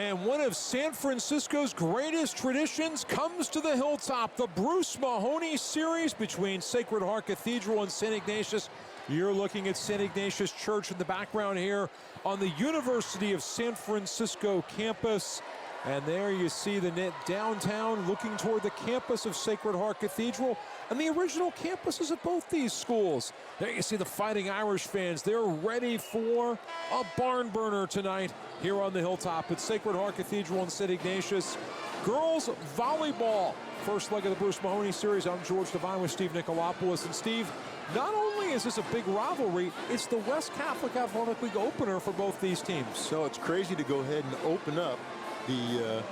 And one of San Francisco's greatest traditions comes to the Hilltop, the Bruce Mahoney series between Sacred Heart Cathedral and St. Ignatius. You're looking at St. Ignatius Church in the background here on the University of San Francisco campus. And there you see the net downtown looking toward the campus of Sacred Heart Cathedral and the original campuses of both these schools. There you see the Fighting Irish fans. They're ready for a barn burner tonight here on the Hilltop at Sacred Heart Cathedral and St. Ignatius. Girls volleyball. First leg of the Bruce Mahoney series. I'm George Devine with Steve Nicolopoulos. And Steve, not only is this a big rivalry, it's the West Catholic Athletic League opener for both these teams. So it's crazy to go ahead and open up the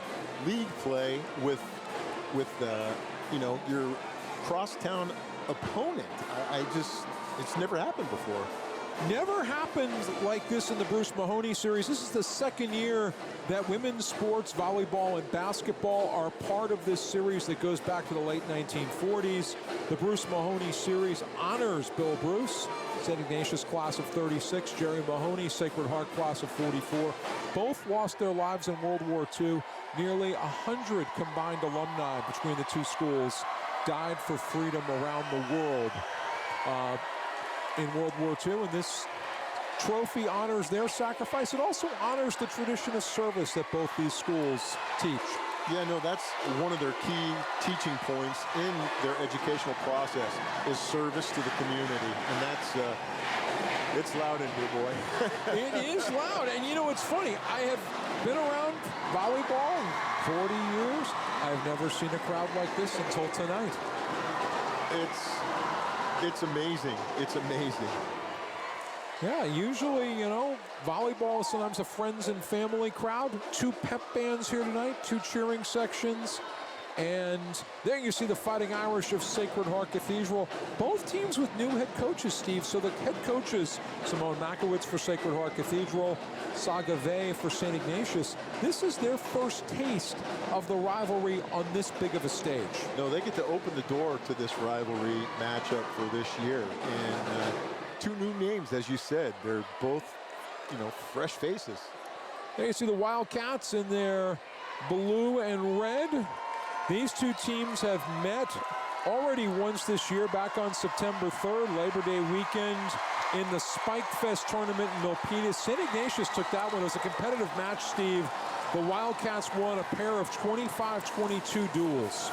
league play with you know, your crosstown opponent. It's never happened before. Never happened like this in the Bruce Mahoney series. This is the second year that women's sports, volleyball and basketball are part of this series that goes back to the late 1940s. The Bruce Mahoney series honors Bill Bruce, St. Ignatius class of 36, Jerry Mahoney, Sacred Heart class of 44. Both lost their lives in World War II. Nearly 100 combined alumni between the two schools died for freedom around the world in World War II, and this trophy honors their sacrifice. It also honors the tradition of service that both these schools teach. Yeah, no, that's one of their key teaching points in their educational process is service to the community, and that's it's loud in here, boy. It is loud, and you know, it's funny. I have been around volleyball 40 years. I've never seen a crowd like this until tonight. It's amazing. It's amazing. Yeah, usually, you know, volleyball is sometimes a friends and family crowd. Two pep bands here tonight, two cheering sections. And there you see the Fighting Irish of Sacred Heart Cathedral. Both teams with new head coaches, Steve. So the head coaches, Simone Makowitz for Sacred Heart Cathedral, Saga Vey for St. Ignatius. This is their first taste of the rivalry on this big of a stage. No, they get to open the door to this rivalry matchup for this year. And two new names, as you said. They're both, you know, fresh faces. There you see the Wildcats in their blue and red. These two teams have met already once this year, back on September 3rd, Labor Day weekend, in the Spike Fest tournament in Milpitas. St. Ignatius took that one. It was a competitive match, Steve. The Wildcats won a pair of 25-22 duels.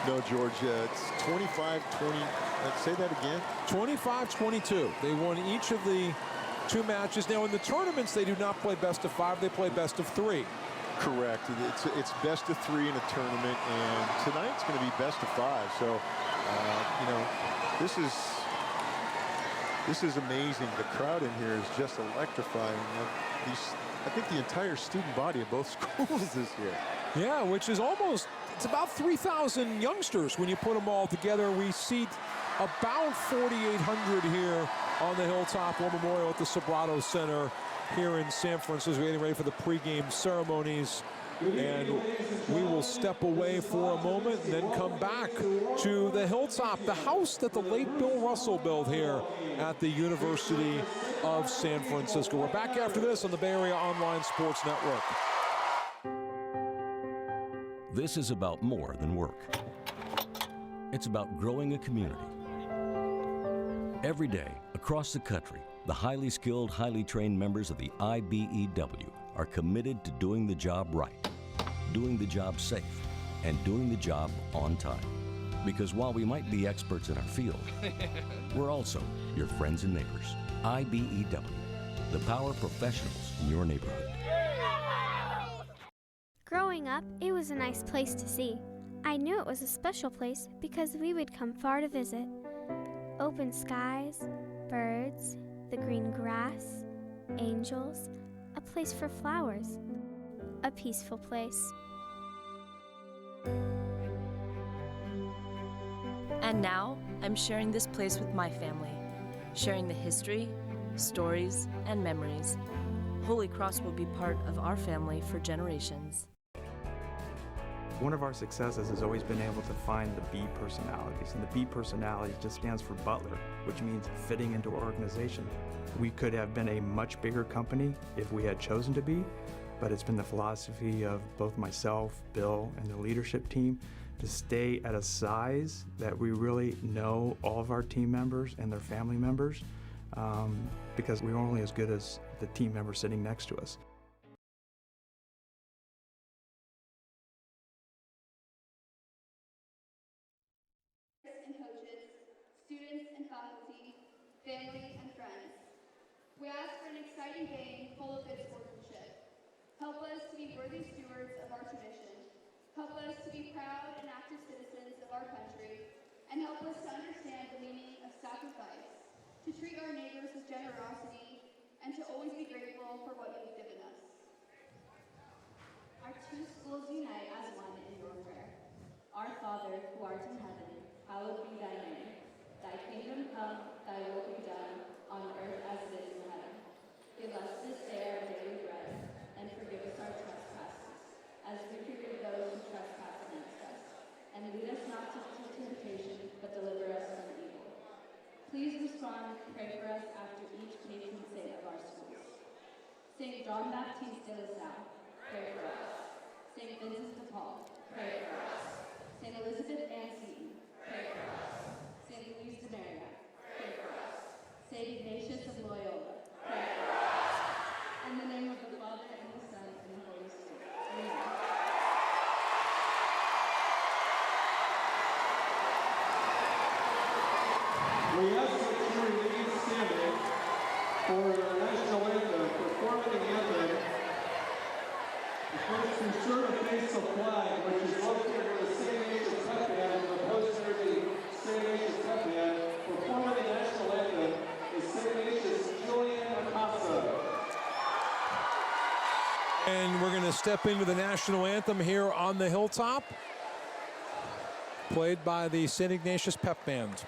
No, George, it's 25-20. Say that again. 25-22. They won each of the two matches. Now, in the tournaments, they do not play best of 5. They play best of 3. Correct. It's best of 3 in a tournament, and tonight's going to be best of 5. So, you know, this is amazing. The crowd in here is just electrifying. I think the entire student body of both schools this year. Yeah, which is almost, it's about 3,000 youngsters when you put them all together. We seat about 4,800 here on the Hilltop War Memorial at the Sobrato Center here in San Francisco, getting ready for the pregame ceremonies. And we will step away for a moment and then come back to the Hilltop, the house that the late Bill Russell built here at the University of San Francisco. We're back after this on the Bay Area Online Sports Network. This is about more than work. It's about growing a community. Every day, across the country, the highly skilled, highly trained members of the IBEW are committed to doing the job right, doing the job safe, and doing the job on time. Because while we might be experts in our field, we're also your friends and neighbors. IBEW, the power professionals in your neighborhood. Growing up, it was a nice place to see. I knew it was a special place because we would come far to visit. Open skies, birds, the green grass, angels, a place for flowers, a peaceful place. And now, I'm sharing this place with my family, sharing the history, stories, and memories. Holy Cross will be part of our family for generations. One of our successes has always been able to find the B personalities, and the B personality just stands for Butler, which means fitting into our organization. We could have been a much bigger company if we had chosen to be, but it's been the philosophy of both myself, Bill, and the leadership team to stay at a size that we really know all of our team members and their family members, because we're only as good as the team member sitting next to us. And coaches, students and faculty, family and friends. We ask for an exciting game full of good sportsmanship. Help us to be worthy stewards of our tradition. Help us to be proud and active citizens of our country, and help us to understand the meaning of sacrifice, to treat our neighbors with generosity, and to always be grateful for what you've given us. Our two schools unite as one in your prayer. Our Father, who art in heaven, hallowed be thy name. Thy kingdom come, thy will be done, on earth as it is in heaven. Give us this day our daily bread, and forgive us our trespasses, as we forgive those who trespass against us. And lead us not into temptation, but deliver us from evil. Please respond, pray for us after each patron saint of our schools. Saint John Baptiste de la Salle, pray for us. Saint Vincent de Paul, pray for us. Saint Elizabeth Ann Seton, pray for us. Saint Louise de Marillac, pray for us. Saint Ignatius of Loyola, pray for us. In the name of the Father, and the Son, and the Holy Spirit. Amen. We ask that you remain standing for our national anthem, performing the anthem. First, ensure to face the flag, which is located where the St. Ignatius Pep Band and the poster of the St. Ignatius Pep Band. Performing the national anthem is St. Ignatius Julian Acosta. And we're going to step into the national anthem here on the hilltop, played by the St. Ignatius Pep Band.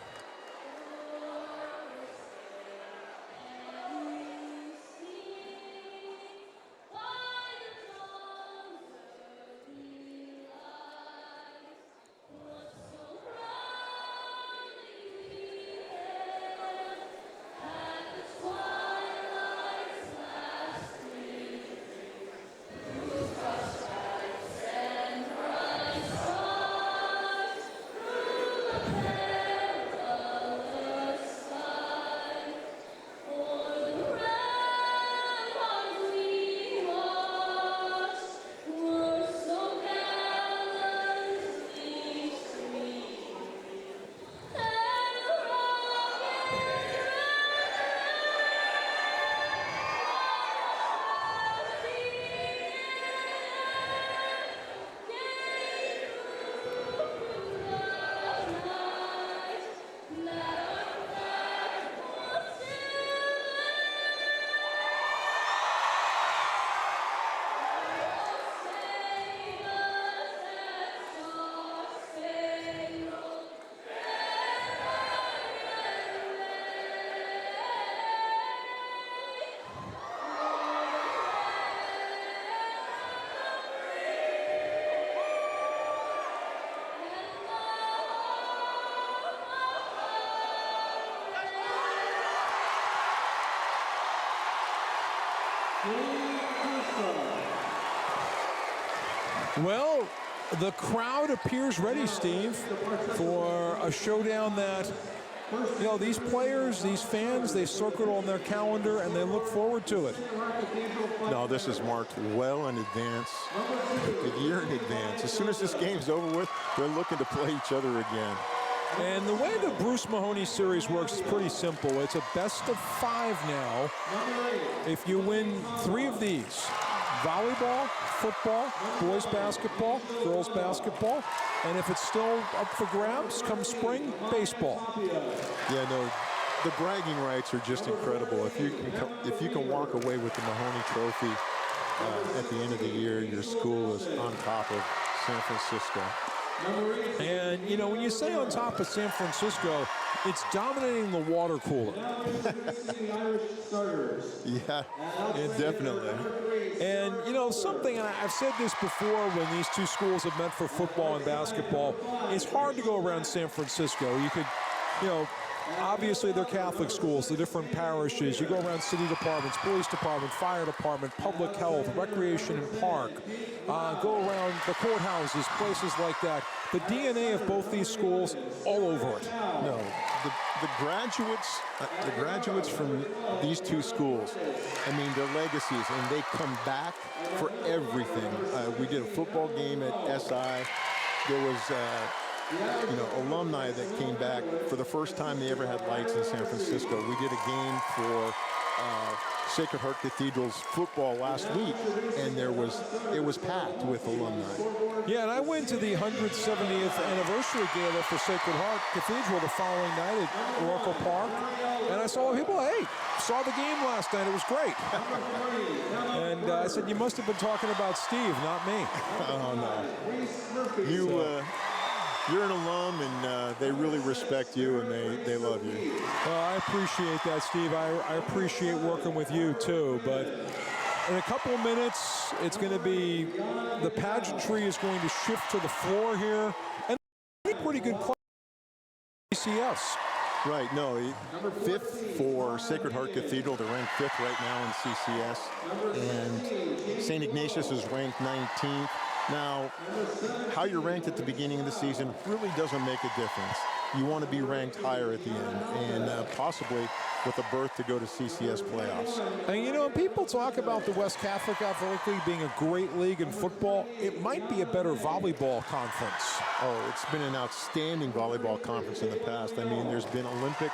Well, the crowd appears ready, Steve, for a showdown that, you know, these players, these fans, they circled on their calendar and they look forward to it. No, this is marked well in advance, a year in advance. As soon as this game's over with, they're looking to play each other again. And the way the Bruce Mahoney series works is pretty simple. It's a best-of-5 now. If you win 3 of these, volleyball, football, boys basketball, girls basketball, and if it's still up for grabs come spring, baseball. Yeah, no, the bragging rights are just incredible. If you can walk away with the Mahoney Trophy at the end of the year, your school is on top of San Francisco. And, you know, when you say on top of San Francisco, it's dominating the water cooler. Yeah, definitely. And, you know, something, and I've said this before when these two schools have met for football and basketball, it's hard to go around San Francisco. You could, you know, obviously they're Catholic schools, the different parishes. You go around city departments, police department, fire department, public health, recreation and park. Go around the courthouses, places like that. The DNA of both these schools, all over it. No, the graduates from these two schools, I mean, their legacies, and they come back for everything. We did a football game at SI. There was, you know, alumni that came back for the first time they ever had lights in San Francisco. We did a game for Sacred Heart Cathedral's football last week, and it was packed with alumni. Yeah, and I went to the 170th anniversary gala for Sacred Heart Cathedral the following night at Oracle Park, and I saw people, hey, saw the game last night, it was great. And I said, you must have been talking about Steve, not me. Oh, no. You're an alum, and they really respect you, and they love you. Well, I appreciate that, Steve. I appreciate working with you, too. But in a couple of minutes, it's going to be, the pageantry is going to shift to the floor here. And pretty good class. CCS. Right, no, 5th for Sacred Heart Cathedral. They're ranked 5th right now in CCS. And St. Ignatius is ranked 19th. Now, how you're ranked at the beginning of the season really doesn't make a difference. You want to be ranked higher at the end, and possibly with a berth to go to CCS playoffs. And you know, people talk about the West Catholic Athletic League being a great league in football. It might be a better volleyball conference. Oh, it's been an outstanding volleyball conference in the past. I mean, there's been Olympic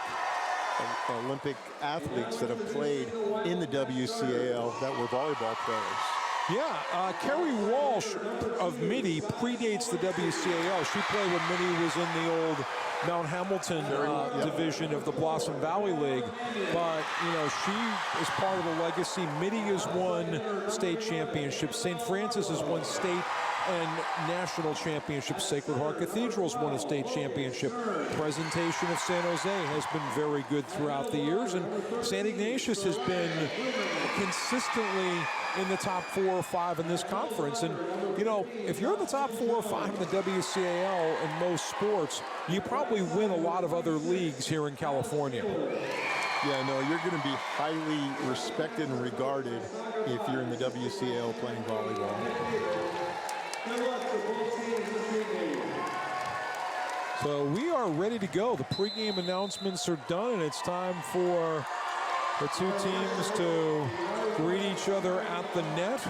athletes that have played in the WCAL that were volleyball players. Yeah, Kerry Walsh of Mitty predates the WCAL. She played when Mitty was in the old Mount Hamilton division of the Blossom Valley League. But, you know, she is part of the legacy. Mitty has won state championships. St. Francis has won state and national championships. Sacred Heart Cathedral's won a state championship. Presentation of San Jose has been very good throughout the years, and St. Ignatius has been consistently in the top 4 or 5 in this conference. And, you know, if you're in the top 4 or 5 in the WCAL in most sports, you probably win a lot of other leagues here in California. Yeah, no, you're going to be highly respected and regarded if you're in the WCAL playing volleyball. So we are ready to go. The pregame announcements are done, and it's time for the two teams to greet each other at the net.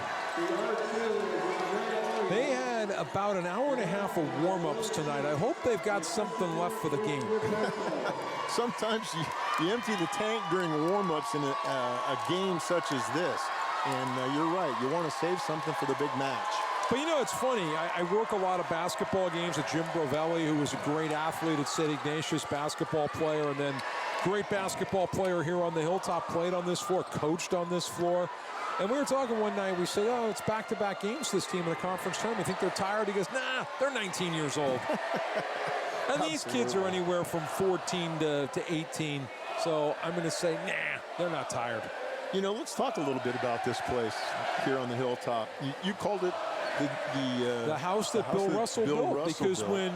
They had about an hour and a half of warm-ups tonight. I hope they've got something left for the game. Sometimes you empty the tank during warm-ups in a game such as this. And you're right, you want to save something for the big match. But you know, it's funny. I work a lot of basketball games with Jim Brovelli, who was a great athlete at St. Ignatius, basketball player, and then great basketball player here on the Hilltop, played on this floor, coached on this floor. And we were talking one night, we said, oh, it's back-to-back games for this team in a conference tournament. You think they're tired? He goes, nah, they're 19 years old. And these kids are anywhere from 14 to 18. So I'm going to say, nah, they're not tired. You know, let's talk a little bit about this place here on the Hilltop. You called it the house that Bill Russell built, because when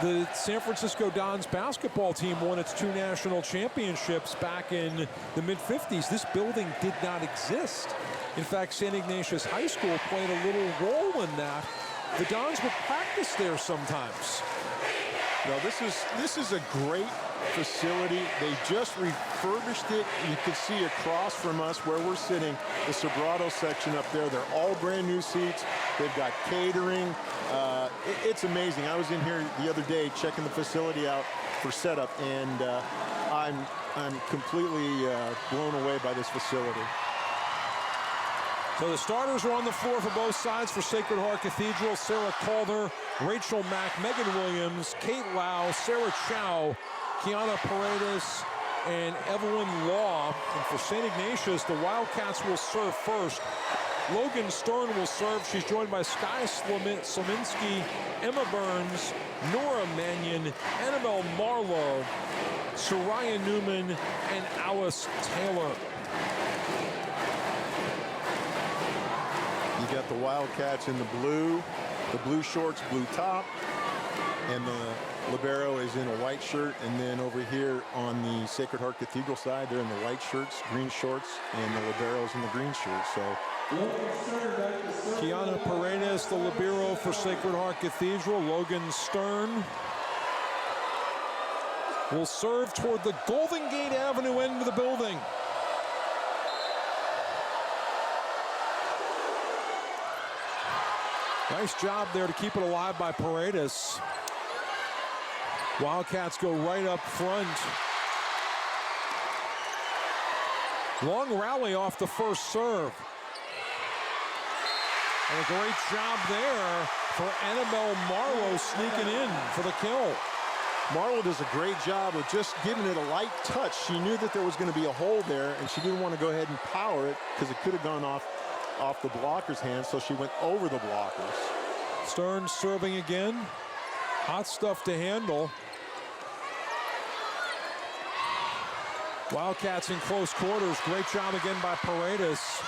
the San Francisco Dons basketball team won its 2 national championships back in the mid-50s, this building did not exist. In fact, St. Ignatius High School played a little role in that. The Dons would practice there sometimes. Now, this is a great facility. They just refurbished it. You can see across from us where we're sitting, the Sobrato section up there. They're all brand new seats. They've got catering. It's amazing. I was in here the other day checking the facility out for setup, and I'm completely blown away by this facility. So the starters are on the floor for both sides for Sacred Heart Cathedral. Sarah Calder, Rachel Mack, Megan Williams, Kate Lau, Sarah Chow, Kiana Paredes, and Evelyn Law. And for St. Ignatius, the Wildcats will serve first. Logan Stern will serve. She's joined by Sky Slominski, Emma Burns, Nora Mannion, Annabelle Marlowe, Soraya Newman, and Alice Taylor. You got the Wildcats in the blue shorts, blue top, and the libero is in a white shirt. And then over here on the Sacred Heart Cathedral side, they're in the white shirts, green shorts, and the libero's in the green shirt. So Kiana Paredes, the libero for Sacred Heart Cathedral. Logan Stern will serve toward the Golden Gate Avenue end of the building. Nice job there to keep it alive by Paredes. Wildcats go right up front. Long rally off the first serve. And a great job there for Annabelle Marlowe sneaking in for the kill. Marlowe does a great job of just giving it a light touch. She knew that there was going to be a hole there, and she didn't want to go ahead and power it because it could have gone off the blocker's hands, so she went over the blockers. Stern serving again. Hot stuff to handle. Wildcats in close quarters. Great job again by Paredes.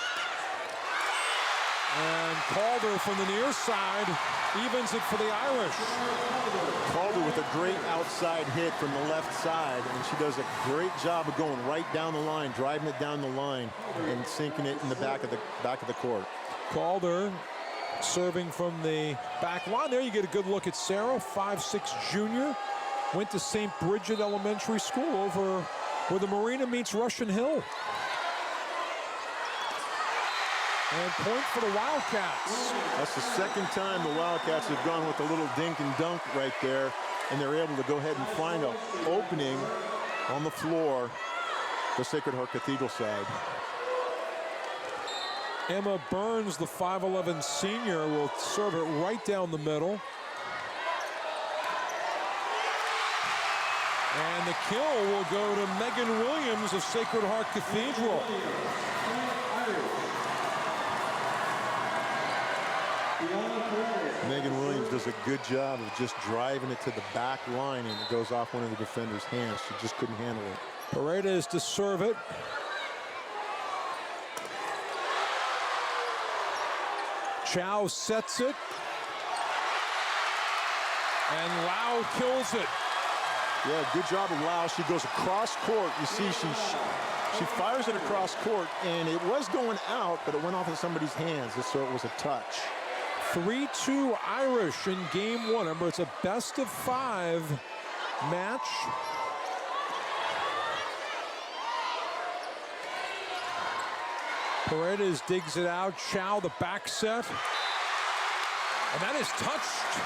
And Calder from the near side evens it for the Irish. Calder with a great outside hit from the left side, and she does a great job of going right down the line, driving it down the line, and sinking it in the back of the court. Calder serving from the back line. There you get a good look at Sarah, 5'6" junior. Went to St. Bridget Elementary School over where the marina meets Russian Hill. And point for the Wildcats. That's the second time the Wildcats have gone with a little dink and dunk right there, and they're able to go ahead and find an opening on the floor, the Sacred Heart Cathedral side. Emma Burns, the 5'11" senior, will serve it right down the middle. And the kill will go to Megan Williams of Sacred Heart Cathedral. Megan Williams does a good job of just driving it to the back line, and it goes off one of the defender's hands. She just couldn't handle it. Paredes to serve it. Chow sets it. And Lau kills it. Yeah, good job of Lau. She goes across court. You see, she fires it across court, and it was going out, but it went off in somebody's hands, so it was a touch. 3-2 Irish in game one. Remember, it's a best-of-5 match. Paredes digs it out. Chow, the back set. And that is touched.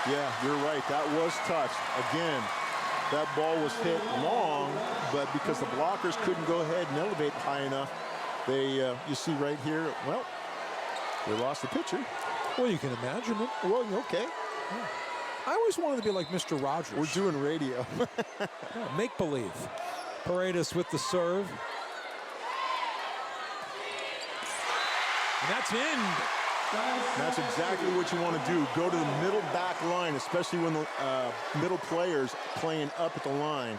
Yeah, you're right. That was touched. Again, that ball was hit long, but because the blockers couldn't go ahead and elevate high enough, they, you see right here, well, we lost the pitcher. Well, you can imagine it. Well, okay. Yeah. I always wanted to be like Mr. Rogers. We're doing radio. Yeah, make believe. Paredes with the serve. And that's in. That's exactly what you want to do. Go to the middle back line, especially when the middle players playing up at the line.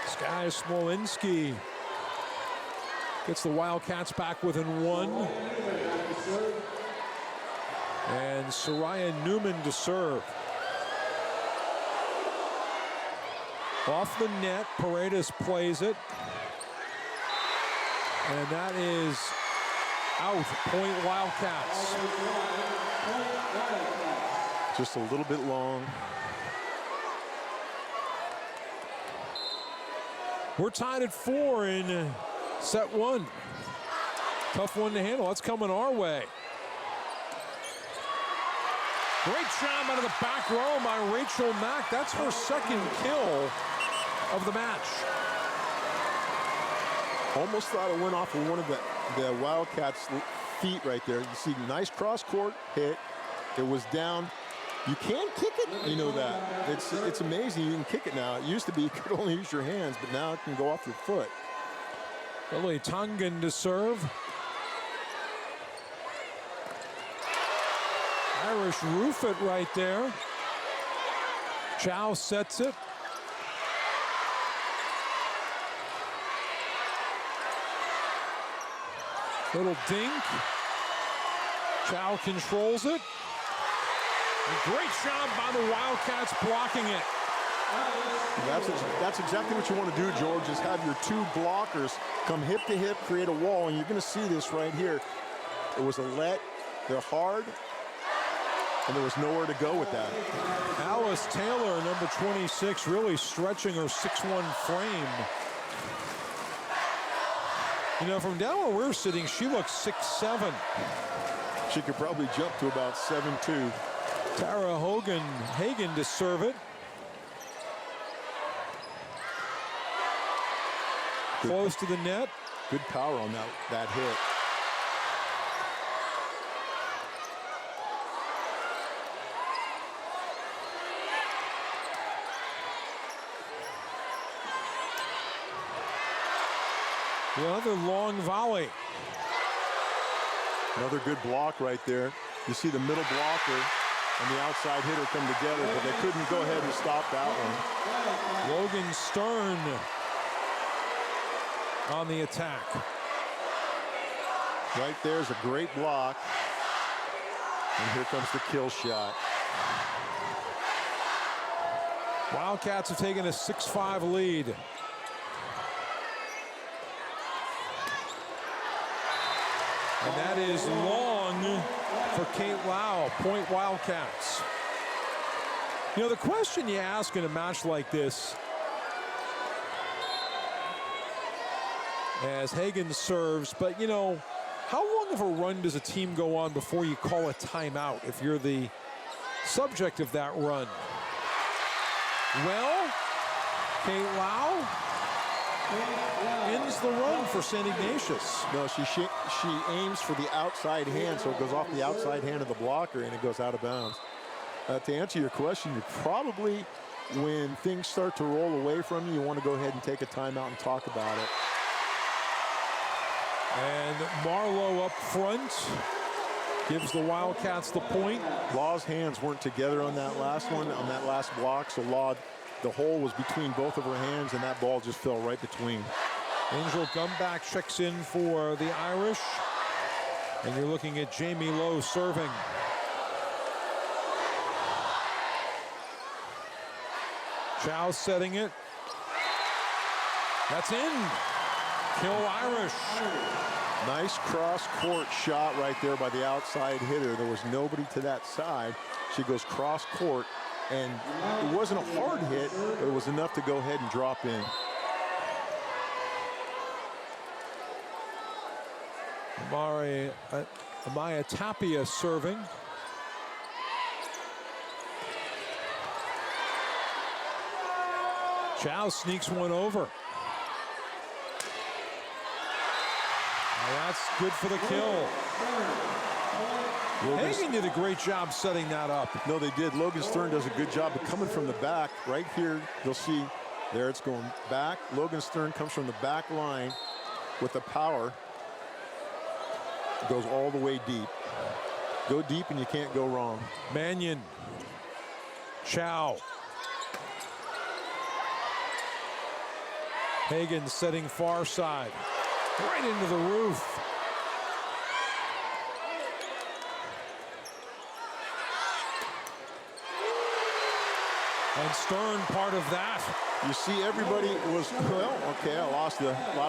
Sky Smolinski gets the Wildcats back within one. And Soraya Newman to serve. Off the net, Paredes plays it. And that is out, point Wildcats. Just a little bit long. We're tied at 4 in set one. Tough one to handle. That's coming our way. Great job out of the back row by Rachel Mack. That's her second kill of the match. Almost thought it went off of one of the Wildcats' feet right there. You see, nice cross-court hit. It was down. You can kick it, you know that. It's amazing you can kick it now. It used to be you could only use your hands, but now it can go off your foot. Lily Tongan to serve. Irish roof it right there. Chow sets it. Little dink. Chow controls it. And great job by the Wildcats blocking it. That's exactly what you want to do, George, is have your two blockers come hip to hip, create a wall, and you're going to see this right here. It was a let, they're hard, and there was nowhere to go with that. Alice Taylor, number 26, really stretching her 6'1" frame. You know, from down where we're sitting, she looks 6'7". She could probably jump to about 7'2". Tara Hagen to serve it. Close to the net. Good power on that hit. Another long volley. Another good block right there. You see the middle blocker and the outside hitter come together, but they couldn't go ahead and stop that one. Logan Stern on the attack. Right there's a great block. And here comes the kill shot. Wildcats have taken a 6-5 lead. And that is long for Kate Lau, point Wildcats. You know, the question you ask in a match like this, as Hagen serves, but you know, how long of a run does a team go on before you call a timeout if you're the subject of that run? Well, Kate Lau ends the run for St. Ignatius. No, she aims for the outside hand, so it goes off the outside hand of the blocker and it goes out of bounds. To answer your question, you probably, when things start to roll away from you, you want to go ahead and take a timeout and talk about it. And Marlowe up front gives the Wildcats the point. Law's hands weren't together on that last one, on that last block, so Law, the hole was between both of her hands, and that ball just fell right between. Angel Gumback checks in for the Irish. And you're looking at Jamie Lowe serving. Chow setting it. That's in. Kill Irish. Nice cross-court shot right there by the outside hitter. There was nobody to that side. She goes cross-court, and it wasn't a hard hit, but it was enough to go ahead and drop in. Amaya Tapia serving. Chow sneaks one over. Now that's good for the kill. Hagen did a great job setting that up. No, they did. Logan Stern does a good job of coming from the back. Right here, you'll see there it's going back. Logan Stern comes from the back line with the power. Goes all the way deep. Go deep and you can't go wrong. Mannion. Chow. Hagen setting far side. Right into the roof. And Stern part of that. You see everybody was, well, okay, I lost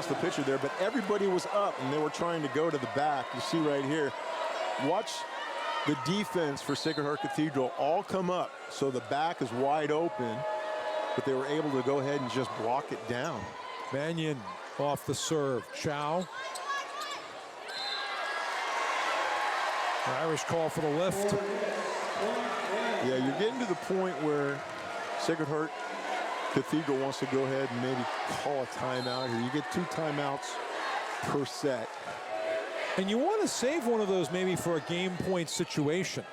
the picture there, but everybody was up and they were trying to go to the back. You see right here. Watch the defense for Sacred Heart Cathedral all come up. So the back is wide open, but they were able to go ahead and just block it down. Mannion off the serve. Chow. The Irish call for the lift. Yeah, you're getting to the point where Sacred Heart Cathedral wants to go ahead and maybe call a timeout here. You get 2 timeouts per set. And you want to save one of those maybe for a game point situation.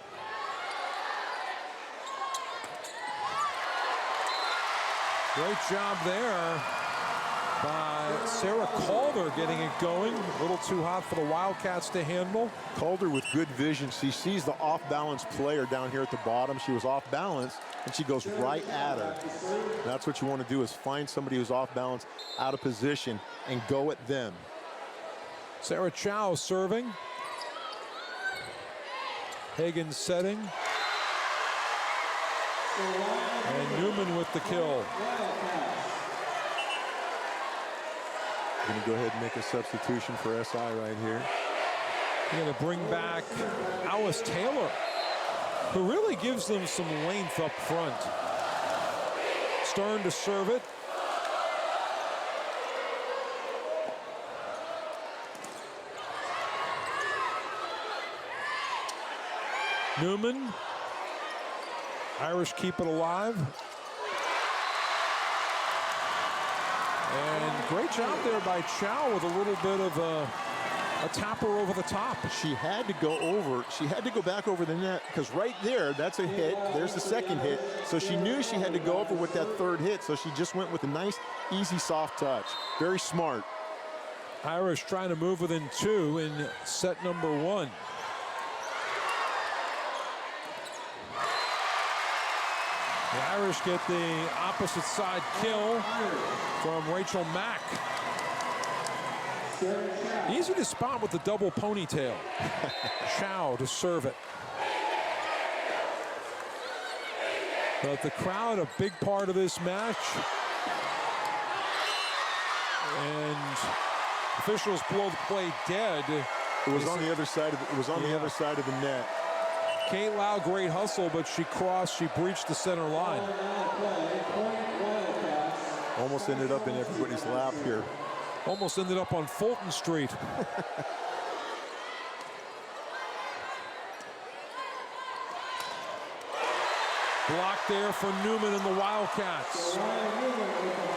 Great job there by Sarah Calder, getting it going. A little too hot for the Wildcats to handle. Calder with good vision. She sees the off-balance player down here at the bottom. She was off balance, and she goes right at her. That's what you want to do, is find somebody who's off balance, out of position, and go at them. Sarah Chow serving. Hagen setting. And Newman with the kill. Going to go ahead and make a substitution for SI right here. They're going to bring back Alice Taylor, who really gives them some length up front. Stern to serve it. Newman. Irish keep it alive. And great job there by Chow with a little bit of a tapper over the top. She had to go over. She had to go back over the net, because right there, that's a hit. There's the second hit. So she knew she had to go over with that third hit. So she just went with a nice, easy, soft touch. Very smart. Irish trying to move within 2 in set number 1. The Irish get the opposite side kill from Rachel Mack. Easy to spot with the double ponytail. Chow to serve it. But the crowd, a big part of this match. And officials blow the play dead. It was on the other side of the, it was on the other side of the net. Kate Lau, great hustle, but she breached the center line. Almost ended up in everybody's lap here. Almost ended up on Fulton Street. Block there for Newman and the Wildcats.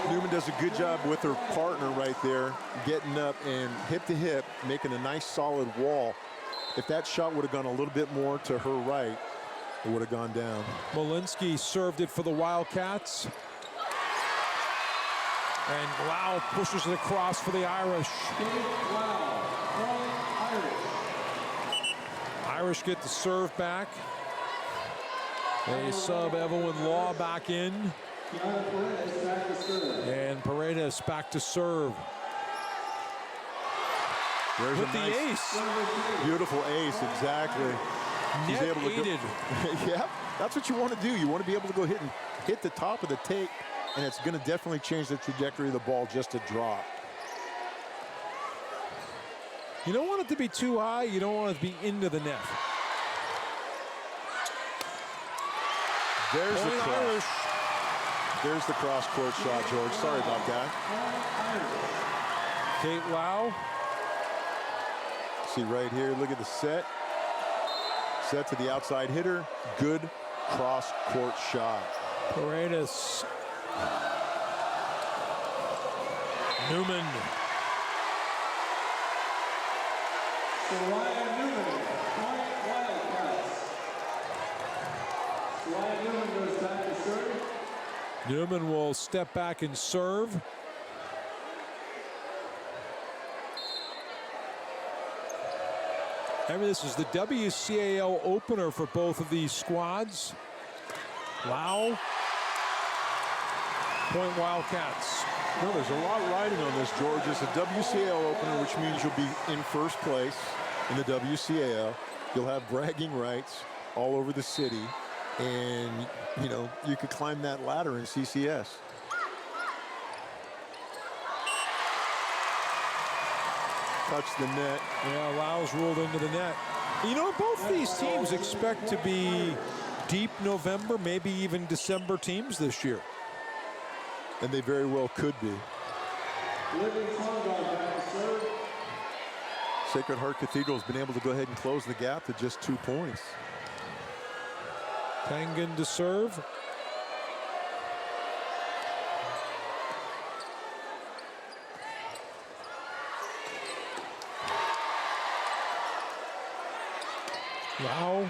Newman does a good job with her partner right there, getting up and hip to hip, making a nice solid wall. If that shot would have gone a little bit more to her right, it would have gone down. Malinsky served it for the Wildcats. And Lau pushes it across for the Irish. Irish get the serve back. They sub Evelyn Law back in. And Paredes back to serve. There's with a the nice, ace. Beautiful ace, exactly. She's Net able to aided. Yep, that's what you want to do. You want to be able to go hit the top of the tape, and it's going to definitely change the trajectory of the ball just a drop. You don't want it to be too high. You don't want it to be into the net. There's Point the cross. Irish. There's the cross-court shot, George. Sorry about that. Kate Lau. See right here, look at the set. Set to the outside hitter. Good cross-court shot. Paredes. Newman. Ryan Newman, point Wildcats. Ryan Newman goes back to serve. Newman will step back and serve. I mean, this is the WCAL opener for both of these squads. Lau. Point Wildcats. No, there's a lot riding on this, George. It's a WCAL opener, which means you'll be in first place in the WCAL. You'll have bragging rights all over the city. And, you know, you could climb that ladder in CCS. Touch the net. Yeah, Lau's ruled into the net. You know, both these teams expect to be deep November, maybe even December teams this year. And they very well could be. Sacred Heart Cathedral has been able to go ahead and close the gap to just 2 points. Tangen to serve. Lau.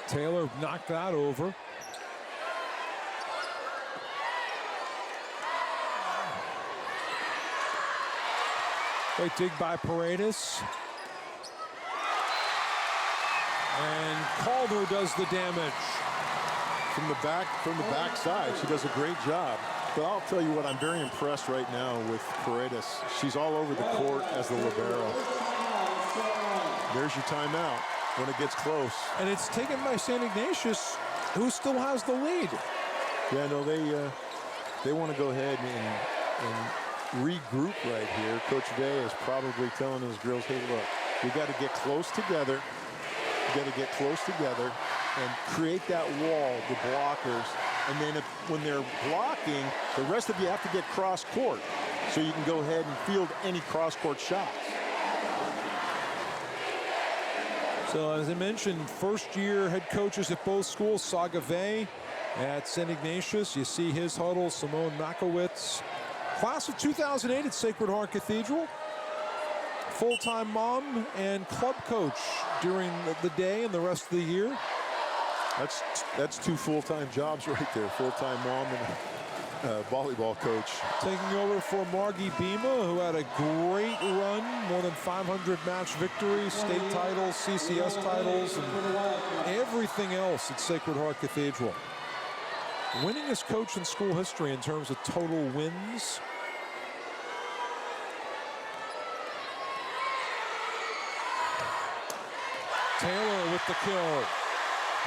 Taylor knocked that over. Great dig by Paredes. And Calder does the damage. From the back side, she does a great job. But I'll tell you what, I'm very impressed right now with Paredes. She's all over the court as the libero. There's your timeout when it gets close. And it's taken by St. Ignatius, who still has the lead. Yeah, no, they want to go ahead and regroup right here. Coach Day is probably telling his girls, hey, look, we got to get close together. We got to get close together and create that wall, the blockers. And then when they're blocking, the rest of you have to get cross court so you can go ahead and field any cross court shots. So as I mentioned, first year head coaches at both schools, Sagave at St. Ignatius. You see his huddle, Simone Makowitz. Class of 2008 at Sacred Heart Cathedral. Full-time mom and club coach during the day and the rest of the year. That's two full-time jobs right there. Full-time mom and volleyball coach. Taking over for Margie Bima, who had a great run, more than 500 match victories, state titles, CCS titles, and everything else at Sacred Heart Cathedral. Winningest coach in school history in terms of total wins. Taylor with the kill.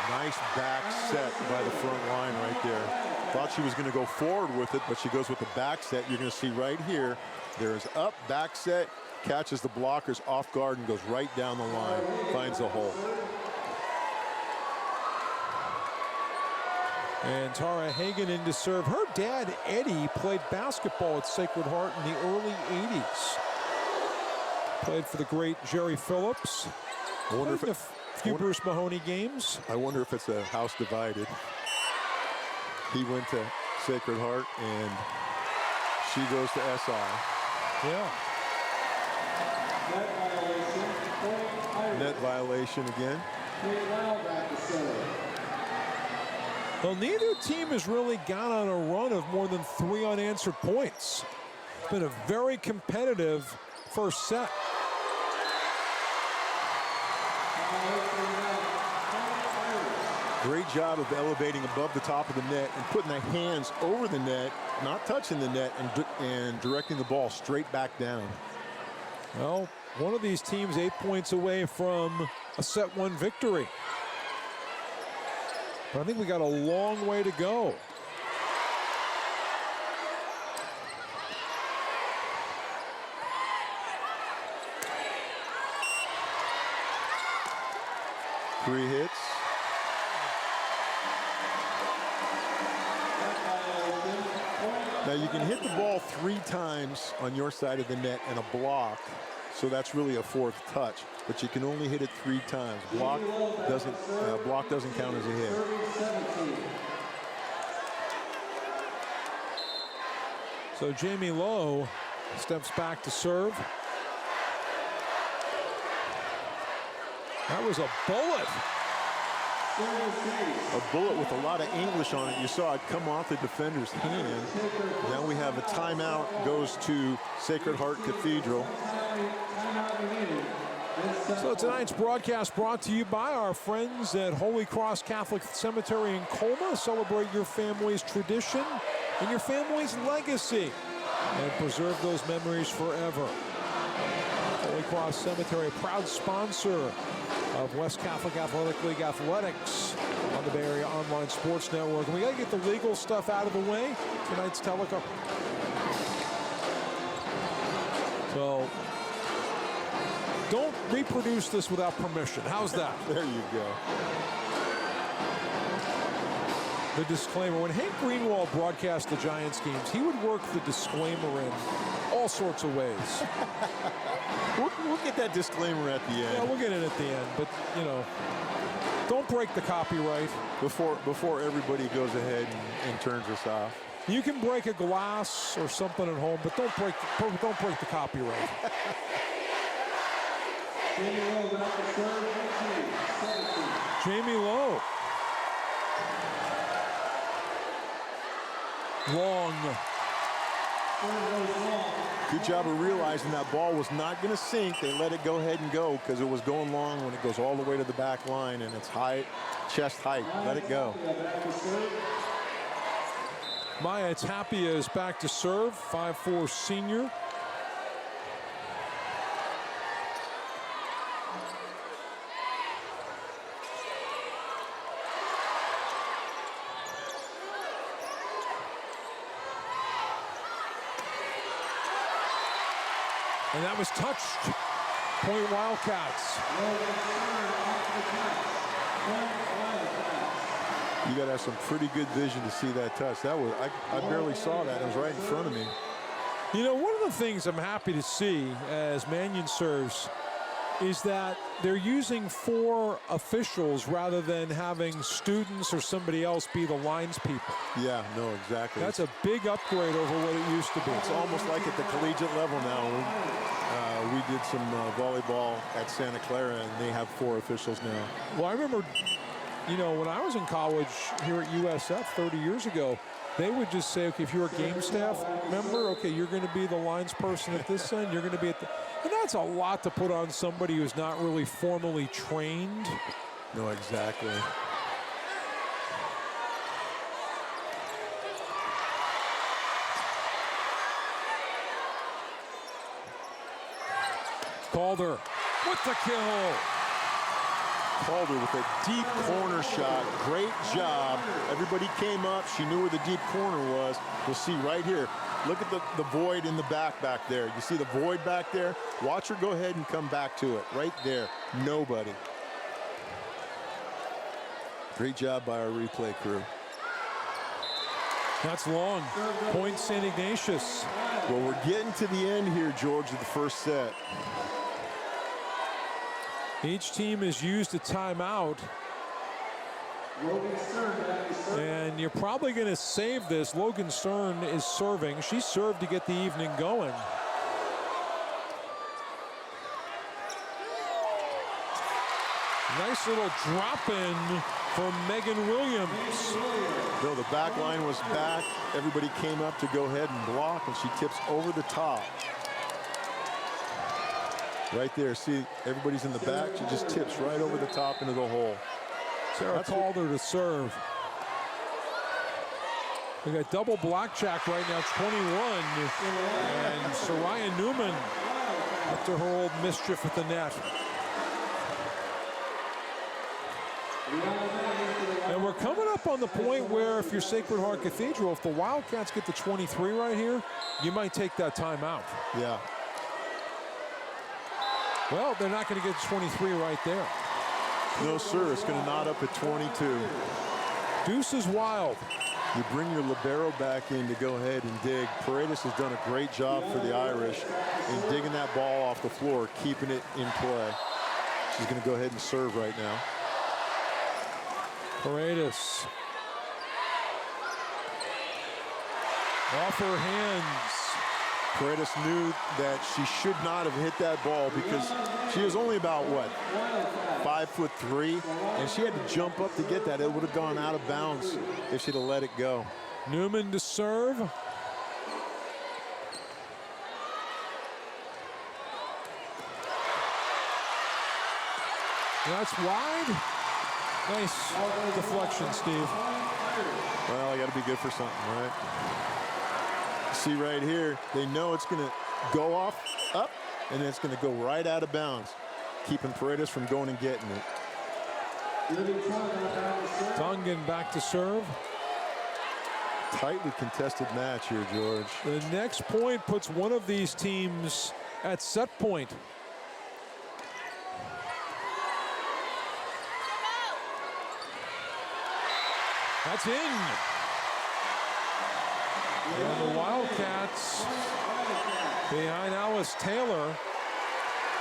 Nice back set by the front line right there. Thought she was going to go forward with it, but she goes with the back set. You're going to see right here, there's up, back set, catches the blockers off guard and goes right down the line, finds the hole. And Tara Hagan in to serve. Her dad, Eddie, played basketball at Sacred Heart in the early 80s. Played for the great Jerry Phillips. I wonder if a few Bruce Mahoney games. I wonder if it's a house divided. He went to Sacred Heart and she goes to SI. Yeah. Net violation again. Well, neither team has really gone on a run of more than 3 unanswered points. It's been a very competitive first set. Great job of elevating above the top of the net and putting the hands over the net, not touching the net, and directing the ball straight back down. Well, one of these teams 8 points away from a set 1 victory. But I think we got a long way to go. Three hits. Now you can hit the ball 3 times on your side of the net and a block, so that's really a 4th touch. But you can only hit it 3 times. Block doesn't count as a hit. So Jamie Lowe steps back to serve. That was a bullet. A bullet with a lot of English on it. You saw it come off the defender's hand. Now we have a timeout, goes to Sacred Heart Cathedral. So tonight's broadcast brought to you by our friends at Holy Cross Catholic Cemetery in Colma. Celebrate your family's tradition and your family's legacy and preserve those memories forever. Holy Cross Cemetery, a proud sponsor of West Catholic Athletic League Athletics on the Bay Area Online Sports Network. And we got to get the legal stuff out of the way. Tonight's telecom. So don't reproduce this without permission. How's that? There you go. The disclaimer. When Hank Greenwald broadcast the Giants games, he would work the disclaimer in all sorts of ways. We'll get that disclaimer at the end. Yeah, we'll get it at the end, but, you know, don't break the copyright. Before everybody goes ahead and turns us off. You can break a glass or something at home, but don't break the copyright. Jamie Lowe. Long. Good job of realizing that ball was not going to sink. They let it go ahead and go because it was going long when it goes all the way to the back line and it's high, chest height. Let it go. Maya Tapia is back to serve, 5'4" senior. And that was touched. Point Wildcats. You got to have some pretty good vision to see that touch. That was I barely saw that. It was right in front of me. You know, one of the things I'm happy to see as Mannion serves is that they're using 4 officials rather than having students or somebody else be the lines people. Yeah, no, exactly. That's a big upgrade over what it used to be. It's almost like at the collegiate level now. We did some volleyball at Santa Clara, and they have 4 officials now. Well, I remember, you know, when I was in college here at USF 30 years ago, they would just say, okay, if you're a game staff member, okay, you're going to be the lines person at this end, you're going to be at the... And that's a lot to put on somebody who's not really formally trained. No, exactly. Calder with the kill. Calder with a deep corner shot. Great job. Everybody came up. She knew where the deep corner was. We'll see right here. Look at the void in the back there. You see the void back there? Watch her go ahead and come back to it. Right there. Nobody. Great job by our replay crew. That's long. Point St. Ignatius. Well, we're getting to the end here, George, of the first set. Each team has used a timeout. And you're probably going to save this. Logan Stern is serving. She served to get the evening going. Nice little drop in from Megan Williams. No, the back line was back. Everybody came up to go ahead and block, and she tips over the top. Right there, see, everybody's in the back. She just tips right over the top into the hole. Sarah Calder to serve. We got double blackjack right now, 21. And Soraya Newman up to her old mischief at the net. And we're coming up on the point where if you're Sacred Heart Cathedral, if the Wildcats get to 23 right here, you might take that timeout. Yeah. Well, they're not going to get to 23 right there. No, sir. It's going to knot up at 22. Deuce is wild. You bring your libero back in to go ahead and dig. Paredes has done a great job for the Irish in digging that ball off the floor, keeping it in play. She's going to go ahead and serve right now. Paredes. Off her hands. Paredes knew that she should not have hit that ball because she was only about, what, 5'3", and she had to jump up to get that. It would have gone out of bounds if she'd have let it go. Newman to serve. That's wide. Nice deflection, Steve. Well, I got to be good for something, right? See right here, they know it's going to go off, up, and then it's going to go right out of bounds, keeping Paredes from going and getting it. Dungan back to serve. Tightly contested match here, George. The next point puts one of these teams at set point. That's in. And the Wildcats behind Alice Taylor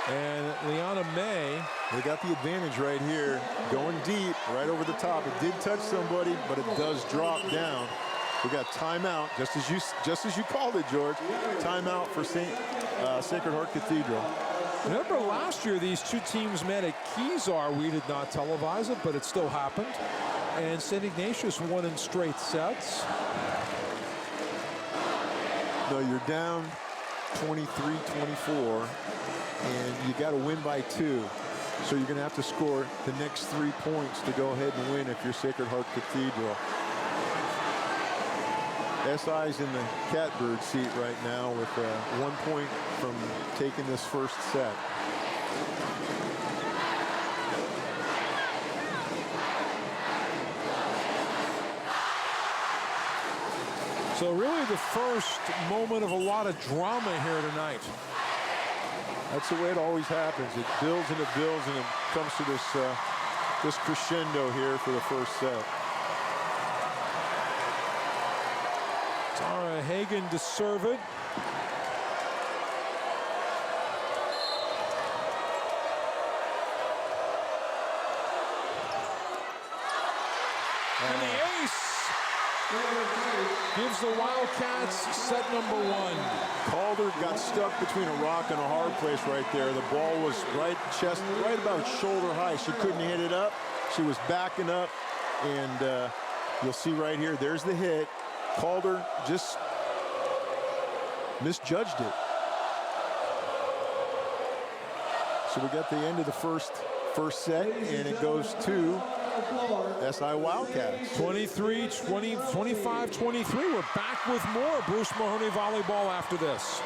and Liana May. They got the advantage right here, going deep, right over the top. It did touch somebody, but it does drop down. We got timeout, just as you called it, George. Timeout for Sacred Heart Cathedral. Remember last year, these two teams met at Kezar. We did not televise it, but it still happened. And St. Ignatius won in straight sets. No, you're down 23-24, and you got to win by 2. So you're going to have to score the next 3 points to go ahead and win if you're Sacred Heart Cathedral. SI's in the catbird seat right now with 1 point from taking this first set. So really the first moment of a lot of drama here tonight. That's the way it always happens. It builds and it builds, and it comes to this crescendo here for the first set. Tara Hagan to serve it. And the ace gives the Wildcats set number 1. Calder got stuck between a rock and a hard place right there. The ball was right about shoulder high. She couldn't hit it up. She was backing up, and you'll see right here, there's the hit. Calder just misjudged it. So we got the end of the first set, and it goes to SI Wildcats. 25-23. We're back with more Bruce Mahoney volleyball after this.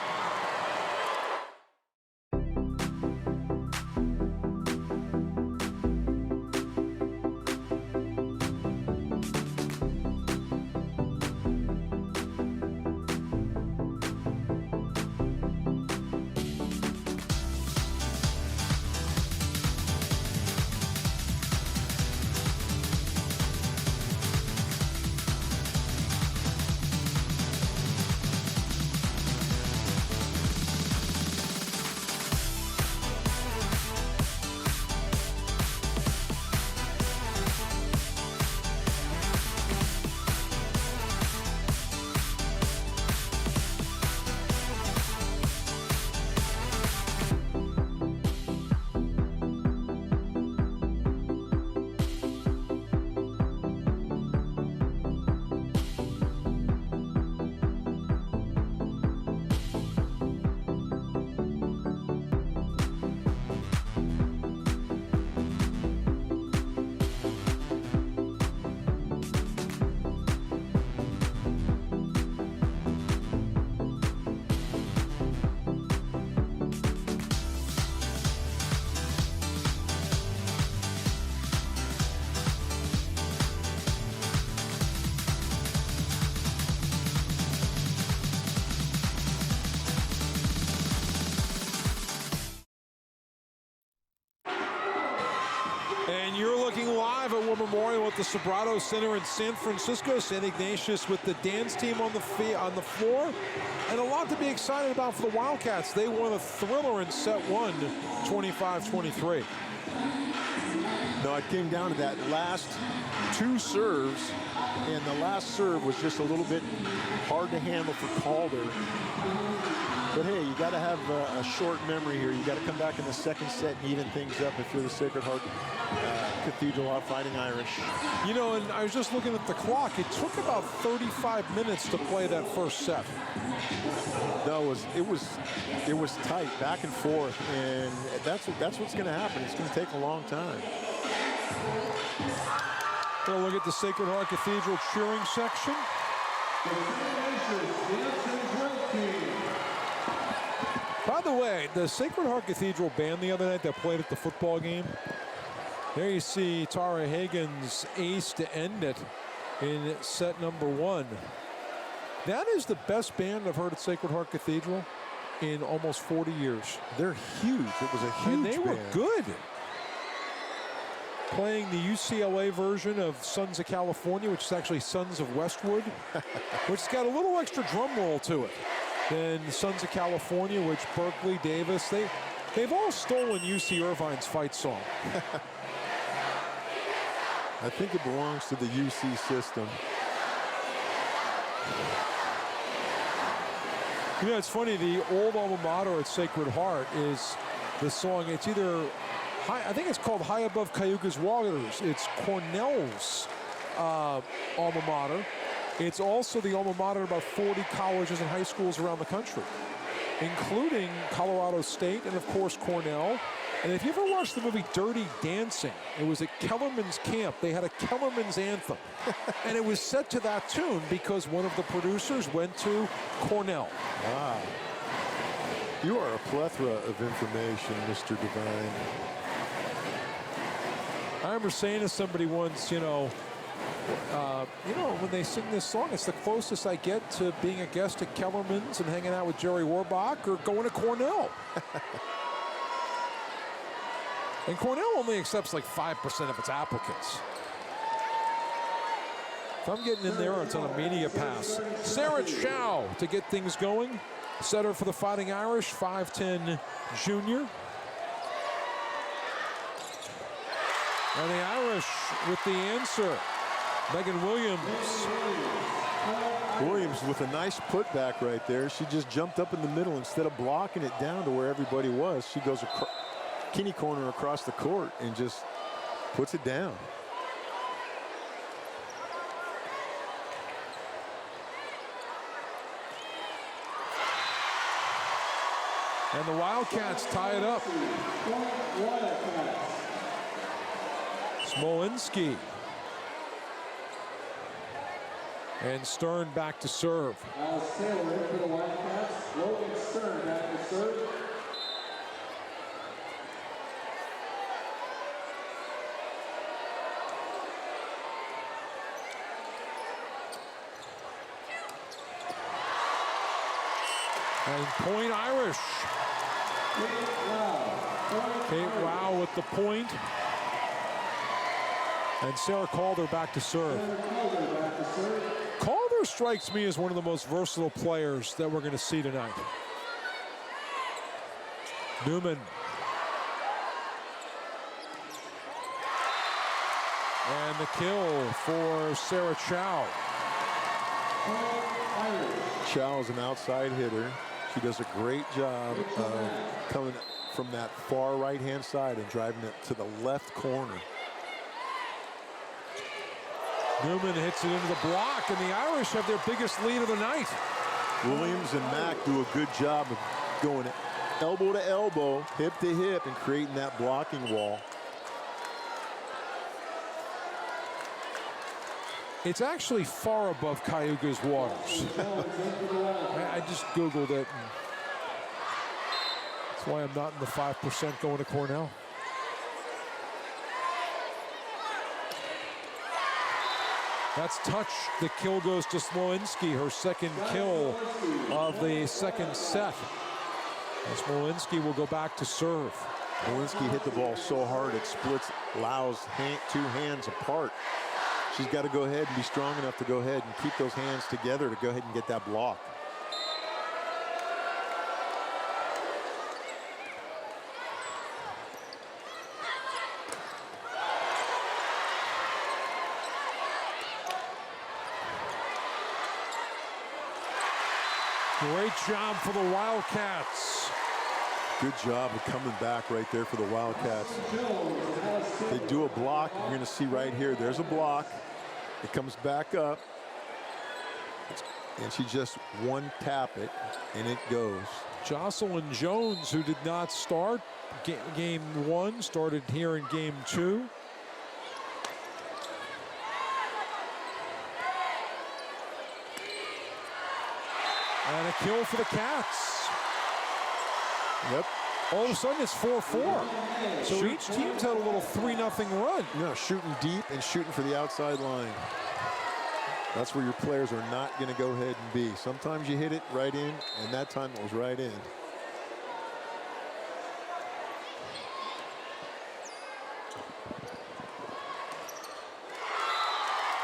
And you're looking live at War Memorial at the Sobrato Center in San Francisco. St. Ignatius with the dance team on the floor. And a lot to be excited about for the Wildcats. They won a thriller in set 1, 25-23. No, it came down to that last 2 serves, and the last serve was just a little bit hard to handle for Calder. But hey, you got to have a short memory here. You got to come back in the second set and even things up if you're the Sacred Heart Cathedral Fighting Irish. You know, and I was just looking at the clock. It took about 35 minutes to play that first set. No, it was tight, back and forth, and that's what's going to happen. It's going to take a long time. We'll look at the Sacred Heart Cathedral cheering section. By the way, the Sacred Heart Cathedral band the other night that played at the football game, there you see Tara Hagan's ace to end it in set number 1. That is the best band I've heard at Sacred Heart Cathedral in almost 40 years. They're huge. It was a huge And they band. were good. Playing the UCLA version of Sons of California, which is actually Sons of Westwood, which has got a little extra drum roll to it than Sons of California, which Berkeley, Davis, they've all stolen UC Irvine's fight song. I think it belongs to the UC system. You know, it's funny, the old alma mater at Sacred Heart is the song, it's either, I think it's called High Above Cayuga's Waters. It's Cornell's alma mater. It's also the alma mater of about 40 colleges and high schools around the country. including Colorado State and, of course, Cornell. And if you ever watched the movie Dirty Dancing, it was at Kellerman's camp. They had a Kellerman's anthem. And it was set to that tune because one of the producers went to Cornell. Wow. You are a plethora of information, Mr. Devine. I remember saying to somebody once, you know, when they sing this song, it's the closest I get to being a guest at Kellerman's and hanging out with Jerry Warbach or going to Cornell. And Cornell only accepts like 5% of its applicants. If I'm getting in there, it's on a media pass. Sarah Chow to get things going. Setter for the Fighting Irish, 5'10" junior. And the Irish with the answer. Megan Williams. Williams with a nice putback right there. She just jumped up in the middle. Instead of blocking it down to where everybody was, she goes kitty corner across the court and just puts it down. And the Wildcats tie it up. Smolinski. And Stern back to serve. Sailor for the Wildcats. Logan Stern back to serve. And point Irish. Kate Rao with the point. And Sarah Calder back to serve. Calder strikes me as one of the most versatile players that we're going to see tonight. Newman. And the kill for Sarah Chow. Chow is an outside hitter. She does a great job of coming from that far right-hand side and driving it to the left corner. Newman hits it into the block, and the Irish have their biggest lead of the night. Williams and Mack do a good job of going elbow to elbow, hip to hip, and creating that blocking wall. It's actually far above Cayuga's waters. I just Googled it. That's why I'm not in the 5% going to Cornell. That's touch. The kill goes to Smolinski, her second kill of the second set. And Smolinski will go back to serve. Smolinski hit the ball so hard it splits Lau's two hands apart. She's got to go ahead and be strong enough to go ahead and keep those hands together to go ahead and get that block. Great job for the Wildcats. Good job of coming back right there for the Wildcats. They do a block. You're going to see right here, there's a block. It comes back up. And she just one tap it, and it goes. Jocelyn Jones, who did not start game one, started here in game two. And a kill for the Cats. Yep. All of a sudden, it's 4-4. So each team's had a little 3-0 run. No, shooting deep and shooting for the outside line. That's where your players are not going to go ahead and be. Sometimes you hit it right in, and that time it was right in.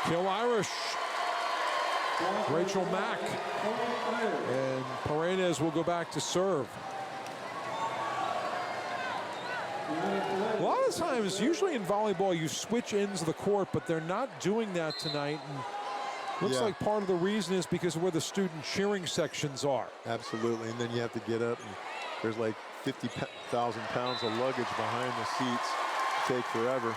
Kill Irish. Rachel Mack. And Paredes will go back to serve. A lot of times, usually in volleyball, you switch ends of the court, but they're not doing that tonight. And looks like part of the reason is because of where the student cheering sections are. Absolutely, and then you have to get up, and there's like 50,000 pounds of luggage behind the seats. Take forever.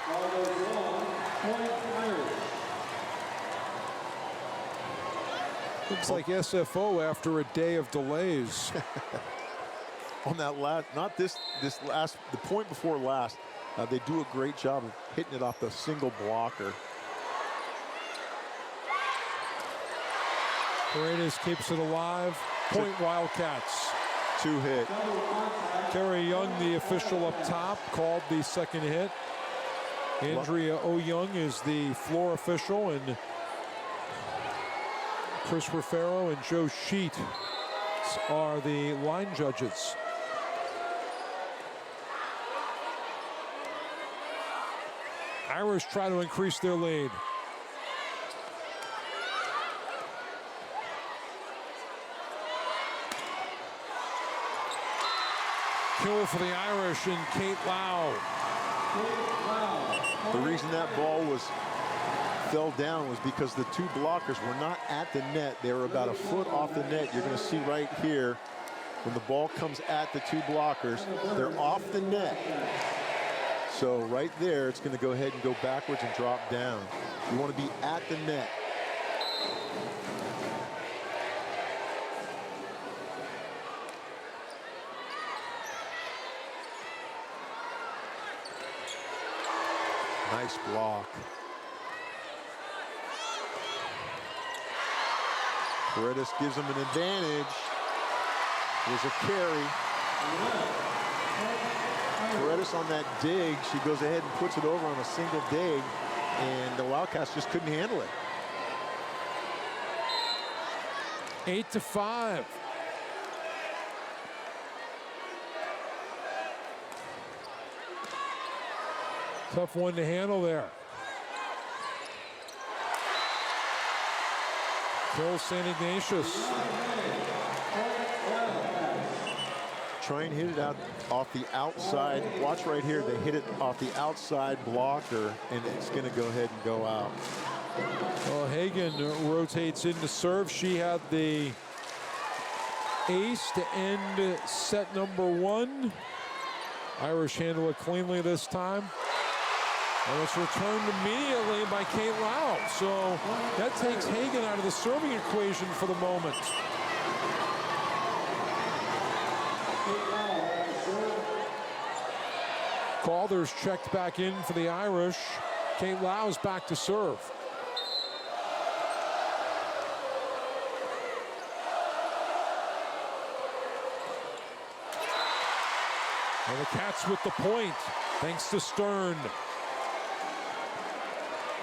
Looks like SFO after a day of delays. on that last, not this last, the point before last, they do a great job of hitting it off the single blocker. Paredes keeps it alive. Point Wildcats. 2 hit. Kerry Young, the official up top, called the second hit. Andrea O'Young is the floor official, and Chris Rufero and Joe Sheet are the line judges. Irish try to increase their lead. Kill for the Irish and Kate Lau. The reason that ball fell down was because the 2 blockers were not at the net. They were about a foot off the net. You're going to see right here, when the ball comes at the 2 blockers, they're off the net. So right there, it's going to go ahead and go backwards and drop down. You want to be at the net. Nice block. Paredes gives him an advantage. There's a carry. Paredes on that dig. She goes ahead and puts it over on a single dig, and the Wildcats just couldn't handle it. 8-5. Tough one to handle there. Kills St. Ignatius. Try and hit it out off the outside. Watch right here. They hit it off the outside blocker, and it's going to go ahead and go out. Well, Hagan rotates in to serve. She had the ace to end set number 1. Irish handle it cleanly this time. And it's returned immediately by Kate Lau. So that takes Hagan out of the serving equation for the moment. Calder's checked back in for the Irish. Kate Lau's back to serve. And the Cats with the point, thanks to Stern.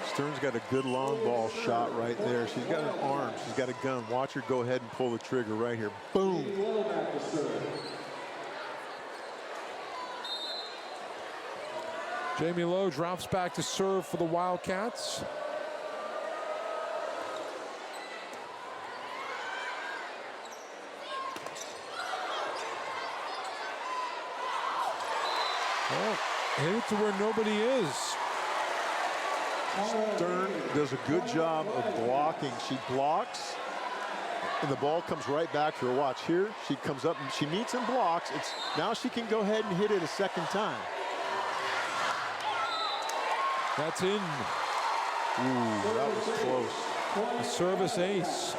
Stern's got a good long ball shot right there. She's got an arm. She's got a gun. Watch her go ahead and pull the trigger right here. Boom. Jamie Lowe drops back to serve for the Wildcats. Oh, hit it to where nobody is. Stern does a good job of blocking. She blocks, and the ball comes right back to her. Watch here. She comes up and she meets and blocks. Now she can go ahead and hit it a second time. That's in. Ooh, that was close. The service ace.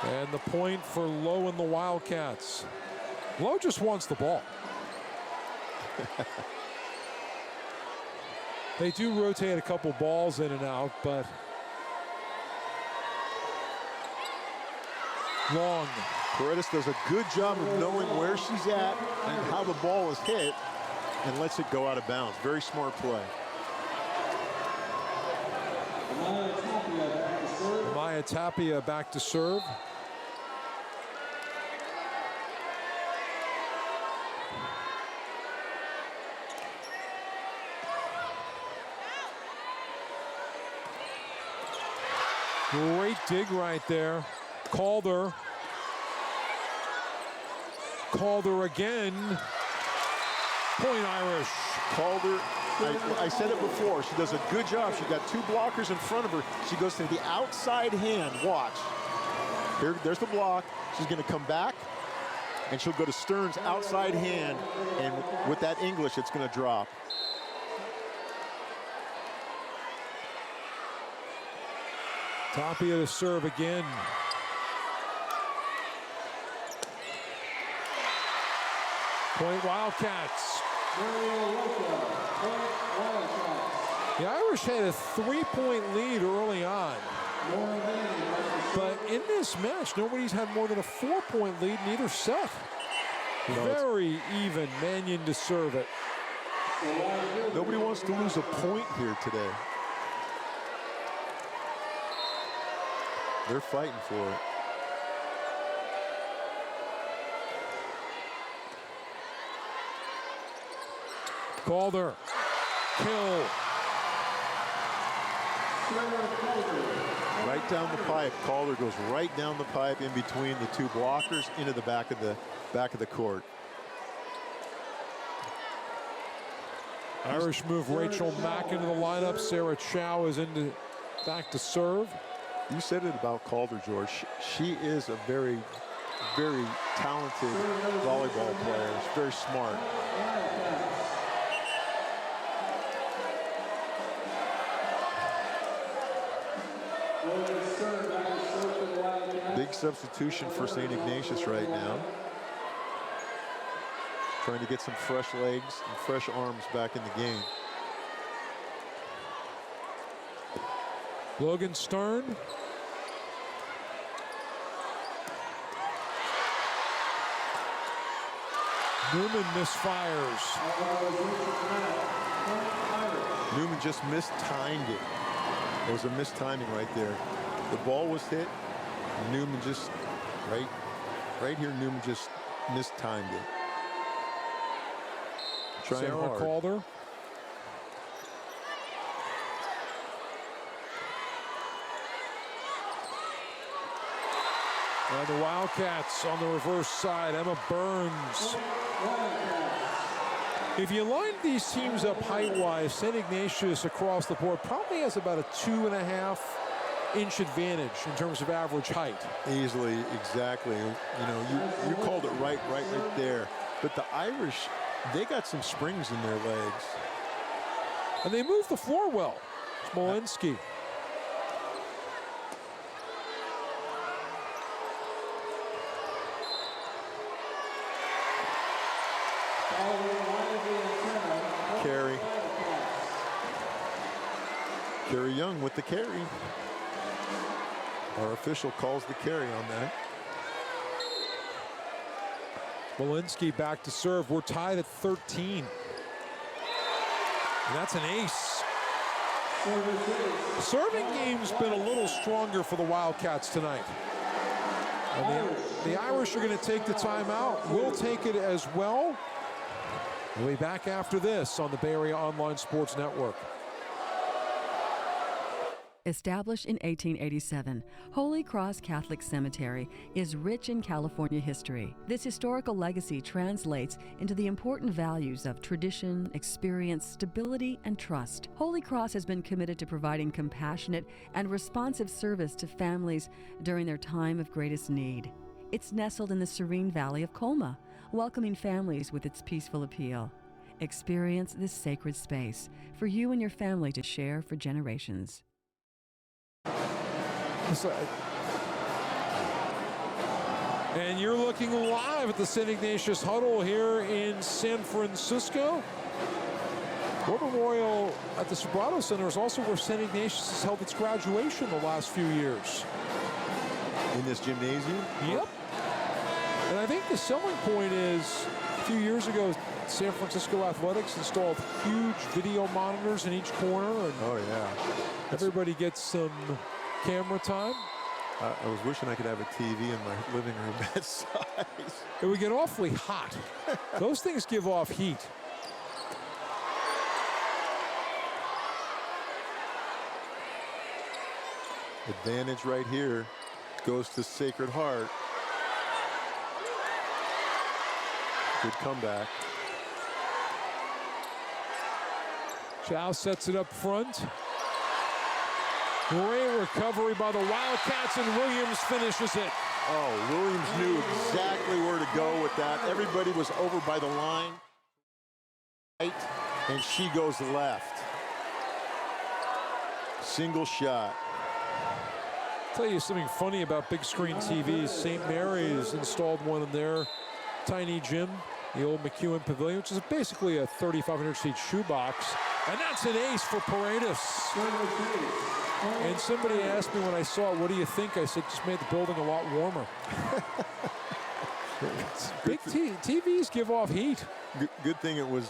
And the point for Lowe and the Wildcats. Lowe just wants the ball. They do rotate a couple balls in and out, but long. Paredes does a good job of knowing where she's at and how the ball is hit and lets it go out of bounds. Very smart play. Maya Tapia back to serve. Great dig right there. Calder. Calder again. Point Irish. Calder, I said it before, she does a good job. She got 2 blockers in front of her. She goes to the outside hand. Watch. Here, there's the block. She's going to come back, and she'll go to Stern's outside hand, and with that English, it's going to drop. Tapia to serve again. Point Wildcats. The Irish had a 3-point lead early on. But in this match, nobody's had more than a 4-point lead in either set. Very even. Mannion to serve it. Nobody wants to lose a point here today. They're fighting for it. Calder. Kill. Right down the pipe. Calder goes right down the pipe in between the two blockers into the back of the court. Irish move Rachel Mack into the lineup. Sarah Chow is back to serve. You said it about Calder, George. She is a very, very talented volleyball player. She's very smart. Big substitution for St. Ignatius right now. Trying to get some fresh legs and fresh arms back in the game. Logan Stern. Newman misfires. Newman just mistimed it. There was a mistiming right there. The ball was hit. Newman just, right here, Newman just mistimed it. Trying Sarah hard. Calder. And the Wildcats on the reverse side, Emma Burns. If you line these teams up height-wise, St. Ignatius across the board probably has about a 2.5-inch advantage in terms of average height. Easily, exactly. You know, you called it right there. But the Irish, they got some springs in their legs. And they move the floor well. Smolinski. Carrie Young with the carry. Our official calls the carry on that. Smolinski back to serve. We're tied at 13. And that's an ace. The serving game's been a little stronger for the Wildcats tonight. And the Irish are going to take the timeout. We'll take it as well. We'll be back after this on the Bay Area Online Sports Network. Established in 1887, Holy Cross Catholic Cemetery is rich in California history. This historical legacy translates into the important values of tradition, experience, stability, and trust. Holy Cross has been committed to providing compassionate and responsive service to families during their time of greatest need. It's nestled in the serene valley of Colma, welcoming families with its peaceful appeal. Experience this sacred space for you and your family to share for generations. And you're looking live at the St. Ignatius Huddle here in San Francisco. War Memorial at the Sobrato Center is also where St. Ignatius has held its graduation the last few years. In this gymnasium? Yep. And I think the selling point is, a few years ago, San Francisco Athletics installed huge video monitors in each corner. And oh, yeah. Everybody gets some camera time. I was wishing I could have a TV in my living room that size. It would get awfully hot. Those things give off heat. Advantage right here goes to Sacred Heart. Good comeback. Chow sets it up front. Great recovery by the Wildcats, and Williams finishes it. Oh, Williams knew exactly where to go with that. Everybody was over by the line. Right, and she goes left. Single shot. I'll tell you something funny about big screen TVs. St. Mary's installed one in their tiny gym. the old McEwen Pavilion, which is basically a 3,500-seat shoebox. And that's an ace for Paredes. And somebody asked me when I saw it, what do you think? I said, just made the building a lot warmer. Big TVs give off heat. Good thing it was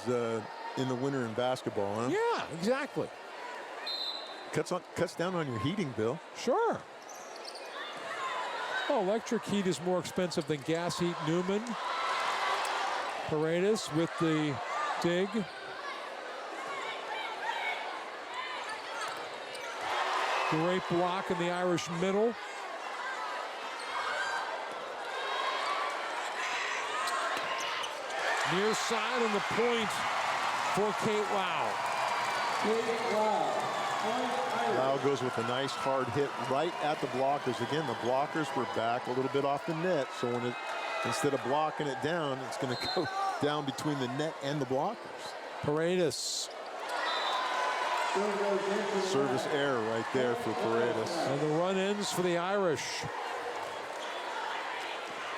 in the winter in basketball, huh? Yeah, exactly. Cuts down on your heating bill. Sure. Oh, electric heat is more expensive than gas heat. Newman. Paredes with the dig. Great block in the Irish middle. Near side on the point for Kate Lau. Lau goes with a nice hard hit right at the blockers. Again, the blockers were back a little bit off the net, so when it, instead of blocking it down, it's going to go down between the net and the blockers. Paredes. Service error right there for Paredes. And the run ends for the Irish.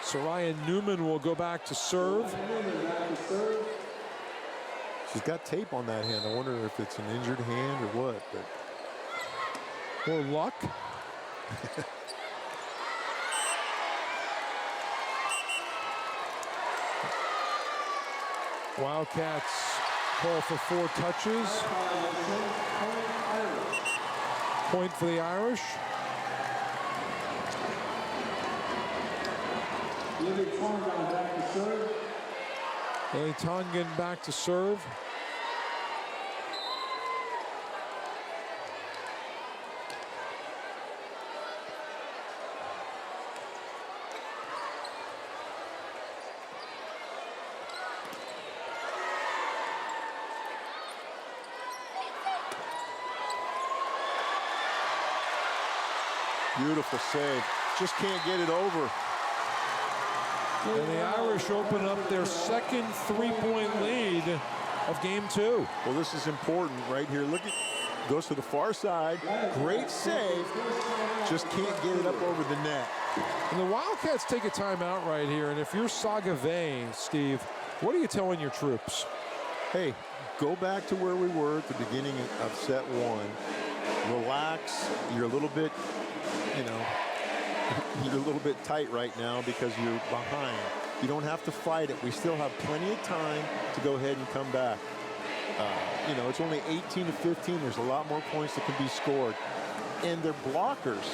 Soraya Newman will go back to serve. She's got tape on that hand. I wonder if it's an injured hand or what. But or luck. Wildcats call for 4 touches. Point for the Irish. Tongan back to serve. Beautiful save. Just can't get it over. And the Irish open up their second 3-point lead of game 2. Well, this is important right here. Look at, goes to the far side. Great save. Just can't get it up over the net. And the Wildcats take a timeout right here. And if you're Sagave, Steve, what are you telling your troops? Hey, go back to where we were at the beginning of set 1. Relax. You're a little bit, you're a little bit tight right now because you're behind. You don't have to fight it. We still have plenty of time to go ahead and come back. It's only 18-15. There's a lot more points that can be scored. And their blockers,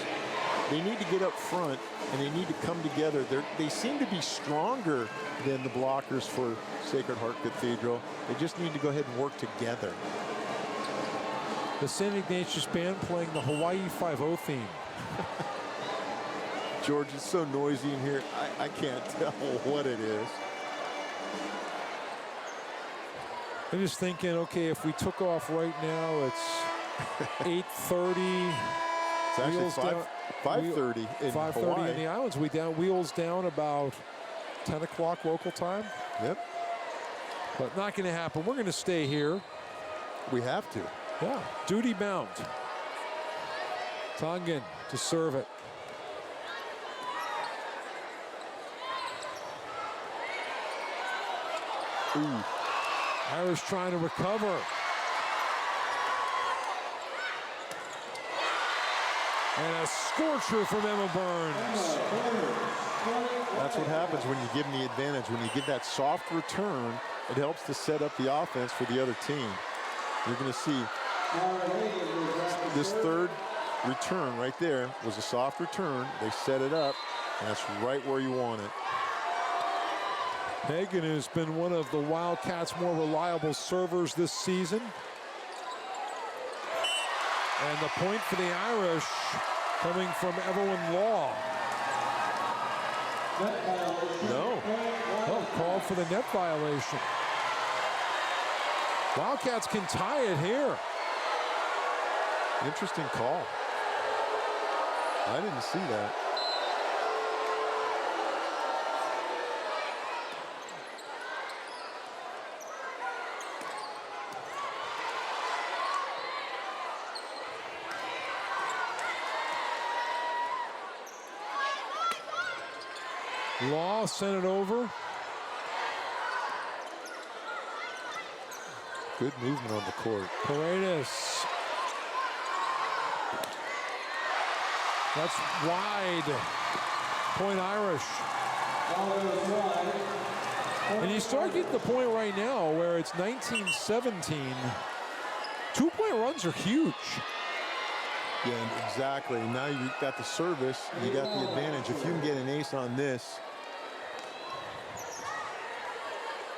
they need to get up front and they need to come together. They seem to be stronger than the blockers for Sacred Heart Cathedral. They just need to go ahead and work together. The St. Ignatius Band playing the Hawaii 5-0 theme. George, it's so noisy in here. I can't tell what it is. I'm just thinking, okay, if we took off right now, it's 8:30. It's actually 5:30 in 5:30 Hawaii. in the islands. Wheels down about 10 o'clock local time. Yep. But not going to happen. We're going to stay here. We have to. Yeah, duty bound. Tongan to serve it. Ooh. Irish trying to recover. And a scorcher from Emma Burns. That's what happens when you give them the advantage. When you give that soft return, it helps to set up the offense for the other team. You're going to see this third return right there was a soft return. They set it up, and that's right where you want it. Hagan has been one of the Wildcats' more reliable servers this season. And the point for the Irish coming from Evelyn Law. No. Oh, called for the net violation. Wildcats can tie it here. Interesting call. I didn't see that. Law sent it over. Good movement on the court. Paredes. That's wide. Point Irish. And you start getting the point right now where it's 19-17. 2-point runs are huge. Yeah, exactly. Now you've got the service, you got the advantage. If you can get an ace on this.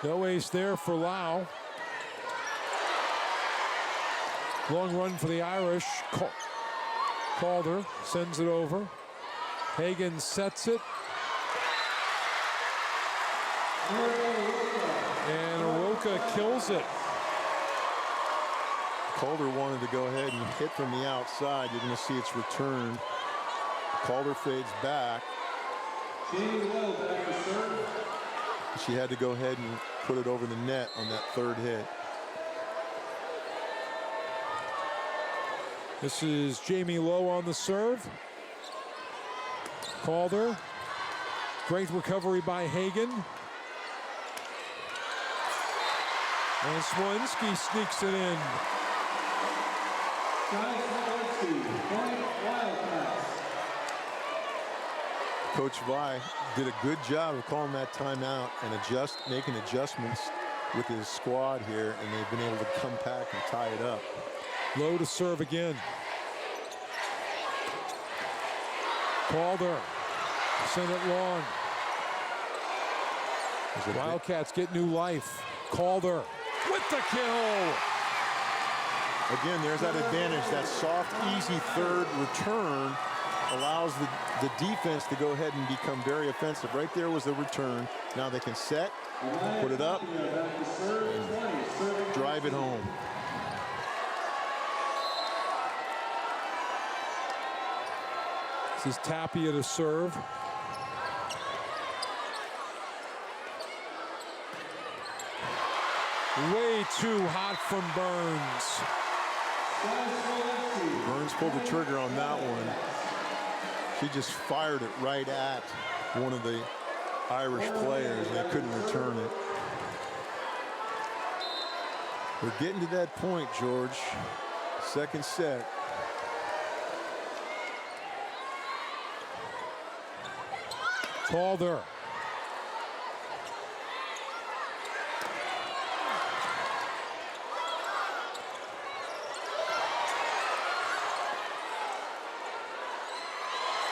No ace there for Lau. Long run for the Irish. Calder sends it over. Hagen sets it. And Aroka kills it. Calder wanted to go ahead and hit from the outside. You're going to see it's returned. Calder fades back. She had to go ahead and put it over the net on that third hit. This is Jamie Lowe on the serve. Calder. Great recovery by Hagen. And Smolinski sneaks it in. Coach Vi did a good job of calling that timeout and making adjustments with his squad here, and they've been able to come back and tie it up. Low to serve again. Calder sent it long. Wildcats get new life. Calder with the kill. Again, there's that advantage. That soft, easy third return allows the defense to go ahead and become very offensive. Right there was the return. Now they can set, put it up, and drive it home. This is Tapia to serve. Way too hot from Burns. Burns pulled the trigger on that one. She just fired it right at one of the Irish players. They couldn't return it. We're getting to that point, George. Second set. Calder.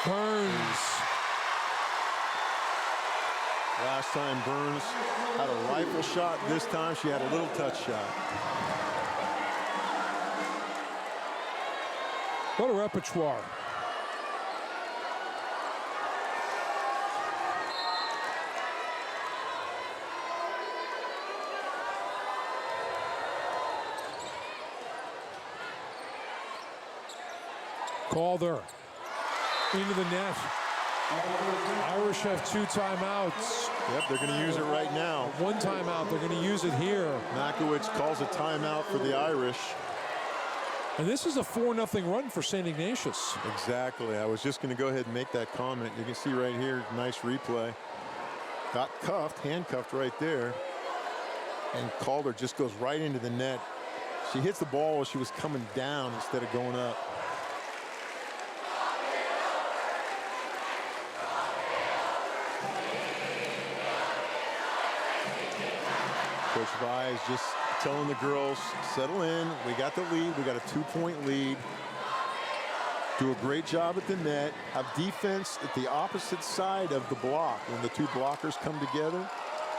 Burns. Last time Burns had a rifle shot. This time she had a little touch shot. What a repertoire. Calder into the net. Irish have 2 timeouts. Yep, they're going to use it right now. 1 timeout, they're going to use it here. Makowicz calls a timeout for the Irish. And this is a 4-0 run for St. Ignatius. Exactly. I was just going to go ahead and make that comment. You can see right here, nice replay. Got cuffed, handcuffed right there. And Calder just goes right into the net. She hits the ball as she was coming down instead of going up. Coach Vi is just telling the girls, settle in. We got the lead. We got a 2-point lead. Do a great job at the net. Have defense at the opposite side of the block. When the 2 blockers come together,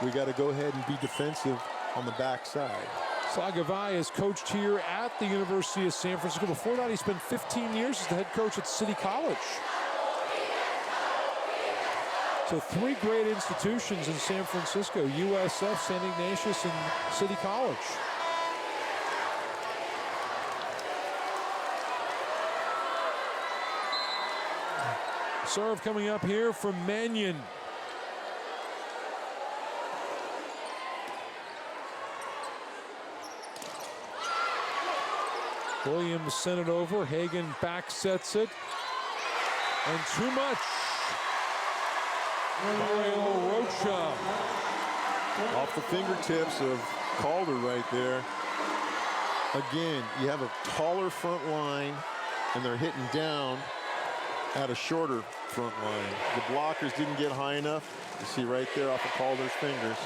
we got to go ahead and be defensive on the backside. Sagavai is coached here at the University of San Francisco. Before that, he spent 15 years as the head coach at City College. So 3 great institutions in San Francisco: USF, St. Ignatius, and City College. Serve coming up here from Mannion. Williams sent it over. Hagen back sets it. And too much. Mario Rocha. Off the fingertips of Calder right there. Again, you have a taller front line, and they're hitting down at a shorter front line. The blockers didn't get high enough. You see right there off of Calder's fingers.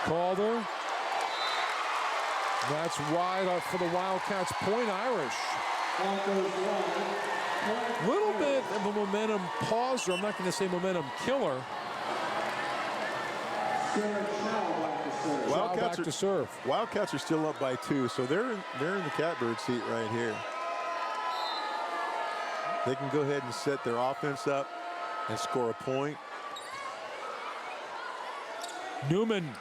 Calder. That's wide up for the Wildcats. Point Irish. Little bit of a momentum pauser. I'm not going to say momentum killer. Wildcats back to serve. Wildcats are still up by 2, so they're in the catbird seat right here. They can go ahead and set their offense up and score a point. Newman.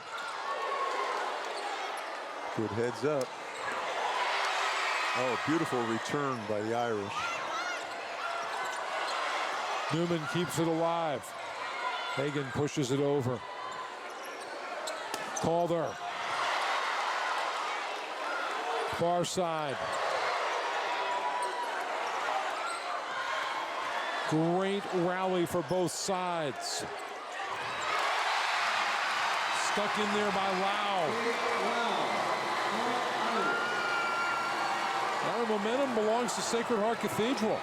Good heads up. Oh, beautiful return by the Irish. Newman keeps it alive. Hagan pushes it over. Calder. Far side. Great rally for both sides. Stuck in there by Lau. Now the momentum belongs to Sacred Heart Cathedral.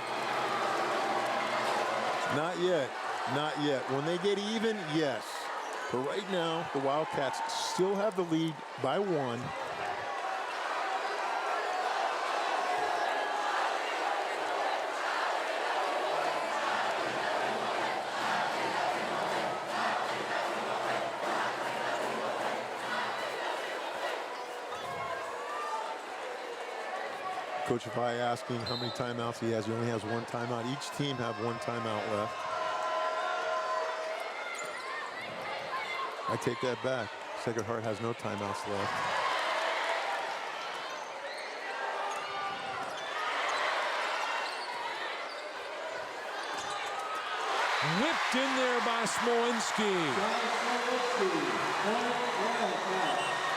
Not yet. Not yet. When they get even, yes. But right now, the Wildcats still have the lead by 1. Coach Vai asking how many timeouts he has. He only has 1 timeout. Each team have 1 timeout left. I take that back. Sacred Heart has no timeouts left. Whipped in there by Smolinski.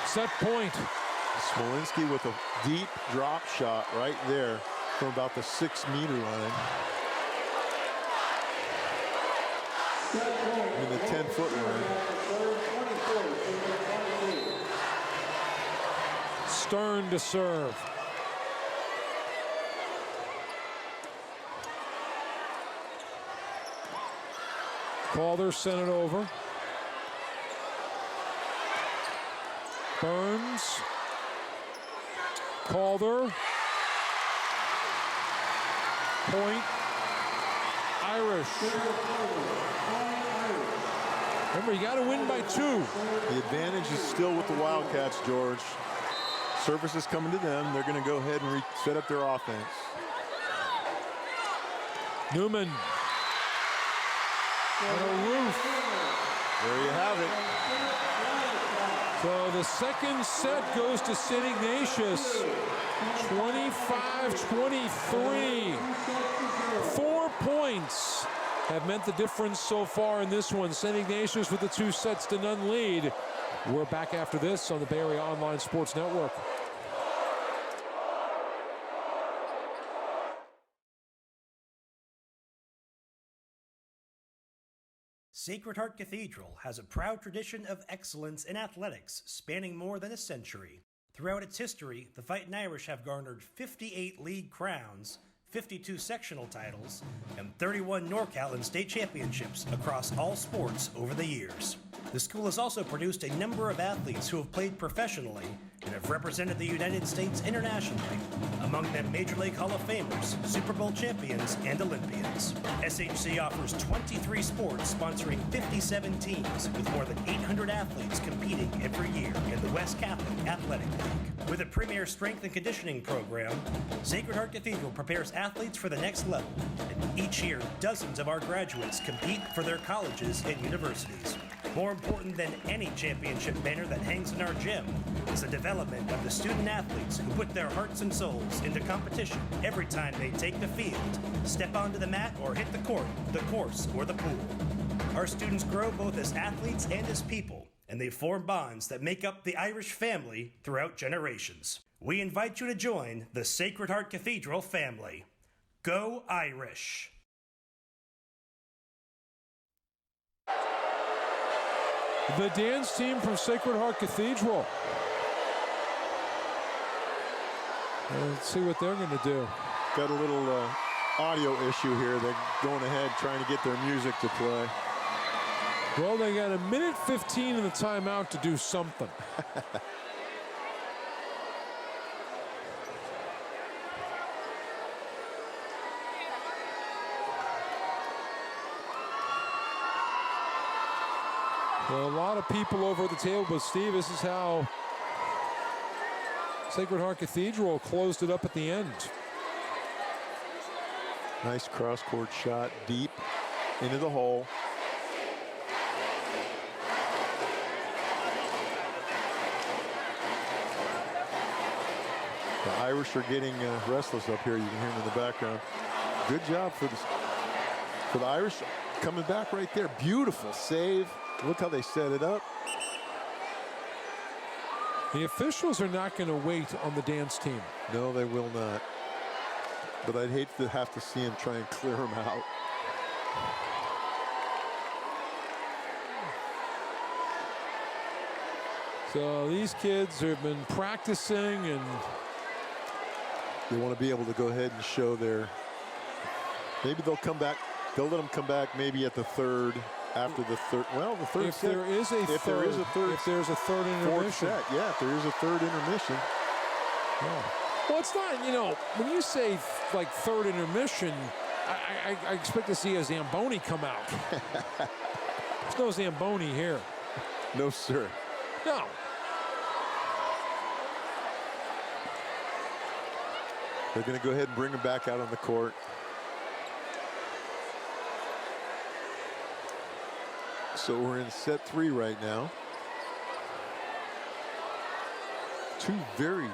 Set point. Smolinski with a deep drop shot right there from about the 6-meter line. I mean, the 10-foot line. Stern to serve. Calder sent it over. Burns. Calder. Point. Irish. Remember, you got to win by 2. The advantage is still with the Wildcats, George. Service is coming to them. They're going to go ahead and set up their offense. Newman. On a roof. There you have it. So the second set goes to St. Ignatius. 25-23. 4 points have meant the difference so far in this one. St. Ignatius with the 2 sets to none lead. We're back after this on the Bay Area Online Sports Network. Sacred Heart Cathedral has a proud tradition of excellence in athletics spanning more than a century. Throughout its history, the Fightin' Irish have garnered 58 league crowns, 52 sectional titles, and 31 NorCal and state championships across all sports over the years. The school has also produced a number of athletes who have played professionally and have represented the United States internationally, among them Major League Hall of Famers, Super Bowl champions, and Olympians. SHC offers 23 sports sponsoring 57 teams with more than 800 athletes competing every year in the West Catholic Athletic League. With a premier strength and conditioning program, Sacred Heart Cathedral prepares athletes for the next level, and each year dozens of our graduates compete for their colleges and universities. More important than any championship banner that hangs in our gym is the development of the student athletes who put their hearts and souls into competition every time they take the field, step onto the mat, or hit the court, the course, or the pool. Our students grow both as athletes and as people, and they form bonds that make up the Irish family throughout generations. We invite you to join the Sacred Heart Cathedral family. Go Irish! The dance team from Sacred Heart Cathedral. Let's see what they're going to do. Got a little audio issue here. They're going ahead trying to get their music to play. Well, they got 1:15 in the timeout to do something. Well, a lot of people over at the table, but Steve, this is how Sacred Heart Cathedral closed it up at the end. Nice cross-court shot deep into the hole. The Irish are getting restless up here. You can hear them in the background. Good job for the Irish coming back right there. Beautiful save. Look how they set it up. The officials are not going to wait on the dance team. No, they will not. But I'd hate to have to see him try and clear them out. So these kids have been practicing, and they want to be able to go ahead and show their, maybe they'll come back, they'll let them come back maybe at the third, after the third, well, the third if set. there is a if third, there is a third, if there's a third intermission. Set, yeah, if there is a third intermission. Yeah. Well, it's not, you know, when you say like third intermission, I expect to see a Zamboni come out. There's no Zamboni here. No, sir. No. They're going to go ahead and bring him back out on the court. So we're in set 3 right now. Two very,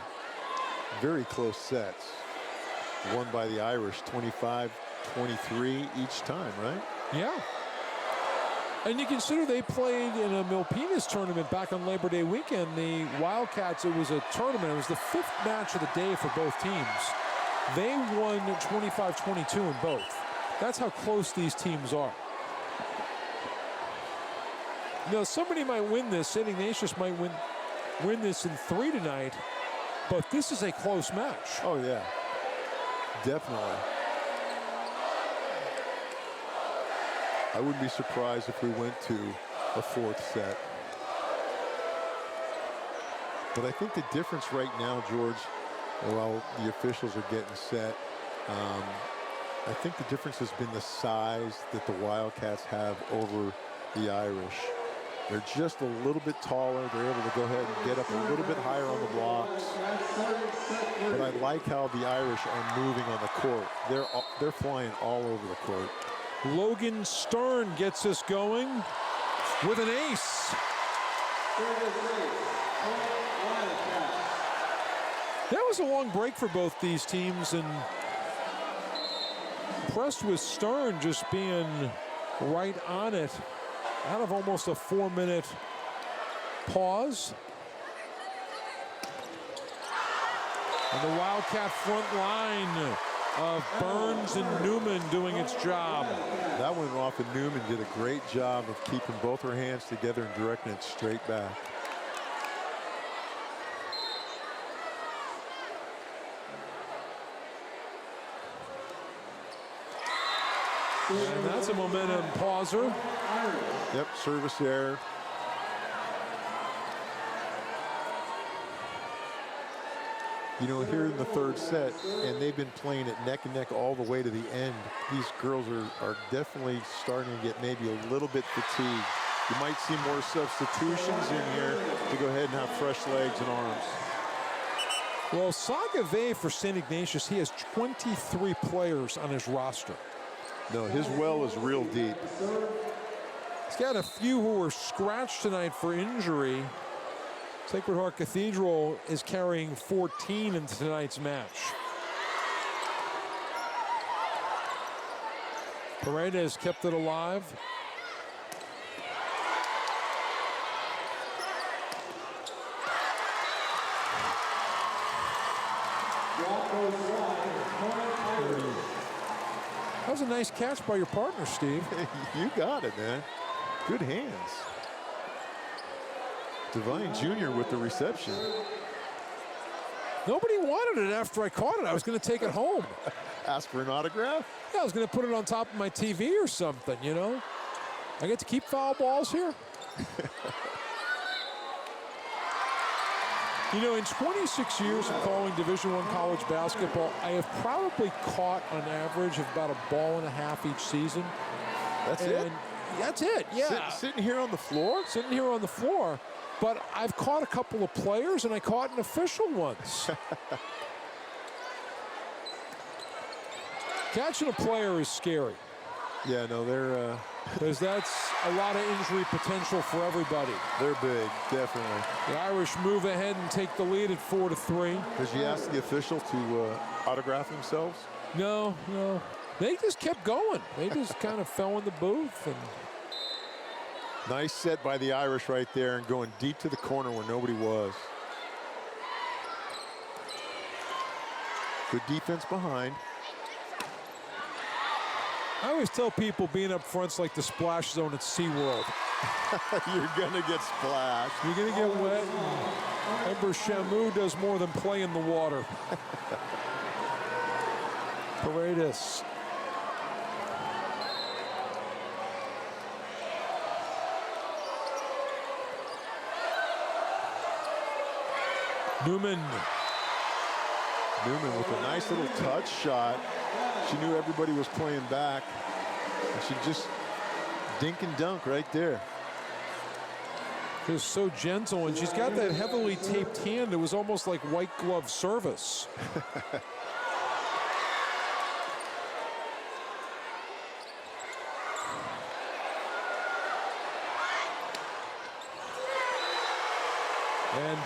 very close sets. Won by the Irish, 25-23 each time, right? Yeah. And you consider they played in a Milpitas tournament back on Labor Day weekend. The Wildcats, it was a tournament. It was the 5th match of the day for both teams. They won 25-22 in both. That's how close these teams are. You know, somebody might win this. St. Ignatius might win this in 3 tonight, but this is a close match. Oh, yeah. Definitely. I wouldn't be surprised if we went to a 4th set. But I think the difference right now, George, while the officials are getting set, I think the difference has been the size that the Wildcats have over the Irish. They're just a little bit taller. They're able to go ahead and get up a little bit higher on the blocks. But I like how the Irish are moving on the court. They're flying all over the court. Logan Stern gets us going with an ace. That was a long break for both these teams, and impressed with Stern just being right on it out of almost a 4-minute pause. And the Wildcat front line of Burns and Newman doing its job. That went off, and Newman did a great job of keeping both her hands together and directing it straight back. And that's a momentum pauser. Yep, service error. You know, here in the 3rd set, and they've been playing it neck and neck all the way to the end. These girls are definitely starting to get maybe a little bit fatigued. You might see more substitutions in here to go ahead and have fresh legs and arms. Well, Sagave for St. Ignatius, he has 23 players on his roster. No, his well is real deep. He's got a few who were scratched tonight for injury. Sacred Heart Cathedral is carrying 14 in tonight's match. Paredes kept it alive. That was a nice catch by your partner, Steve. You got it, man. Good hands. Devine Jr. with the reception. Nobody wanted it after I caught it. I was going to take it home. Ask for an autograph? Yeah, I was going to put it on top of my TV or something, you know. I get to keep foul balls here. You know, in 26 years of calling Division I college basketball, I have probably caught on average of about a ball and a half each season. That's it? That's it, yeah. Sitting here on the floor? Sitting here on the floor. But I've caught a couple of players, and I caught an official once. Catching a player is scary. Yeah, no, they're... Because that's a lot of injury potential for everybody. They're big, definitely. The Irish move ahead and take the lead at 4-3. Did you ask the official to autograph themselves? No. They just kept going. They just kind of fell in the booth. And nice set by the Irish right there and going deep to the corner where nobody was. Good defense behind. I always tell people being up front's like the splash zone at SeaWorld. You're going to get splashed. You're going to get wet. Remember, Shamu does more than play in the water. Paredes. Newman with a nice little touch shot. She knew everybody was playing back. And she just dink and dunk right there. Just so gentle, and she's got that heavily taped hand. It was almost like white glove service. And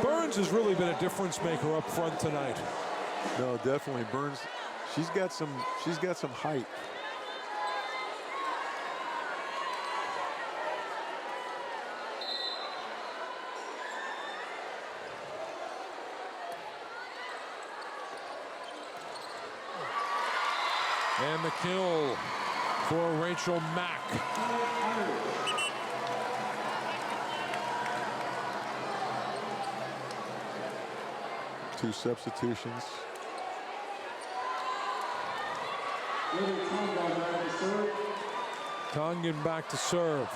Burns has really been a difference maker up front tonight. No, definitely Burns. She's got some height. And the kill for Rachel Mack. Two substitutions. Tongan back to serve.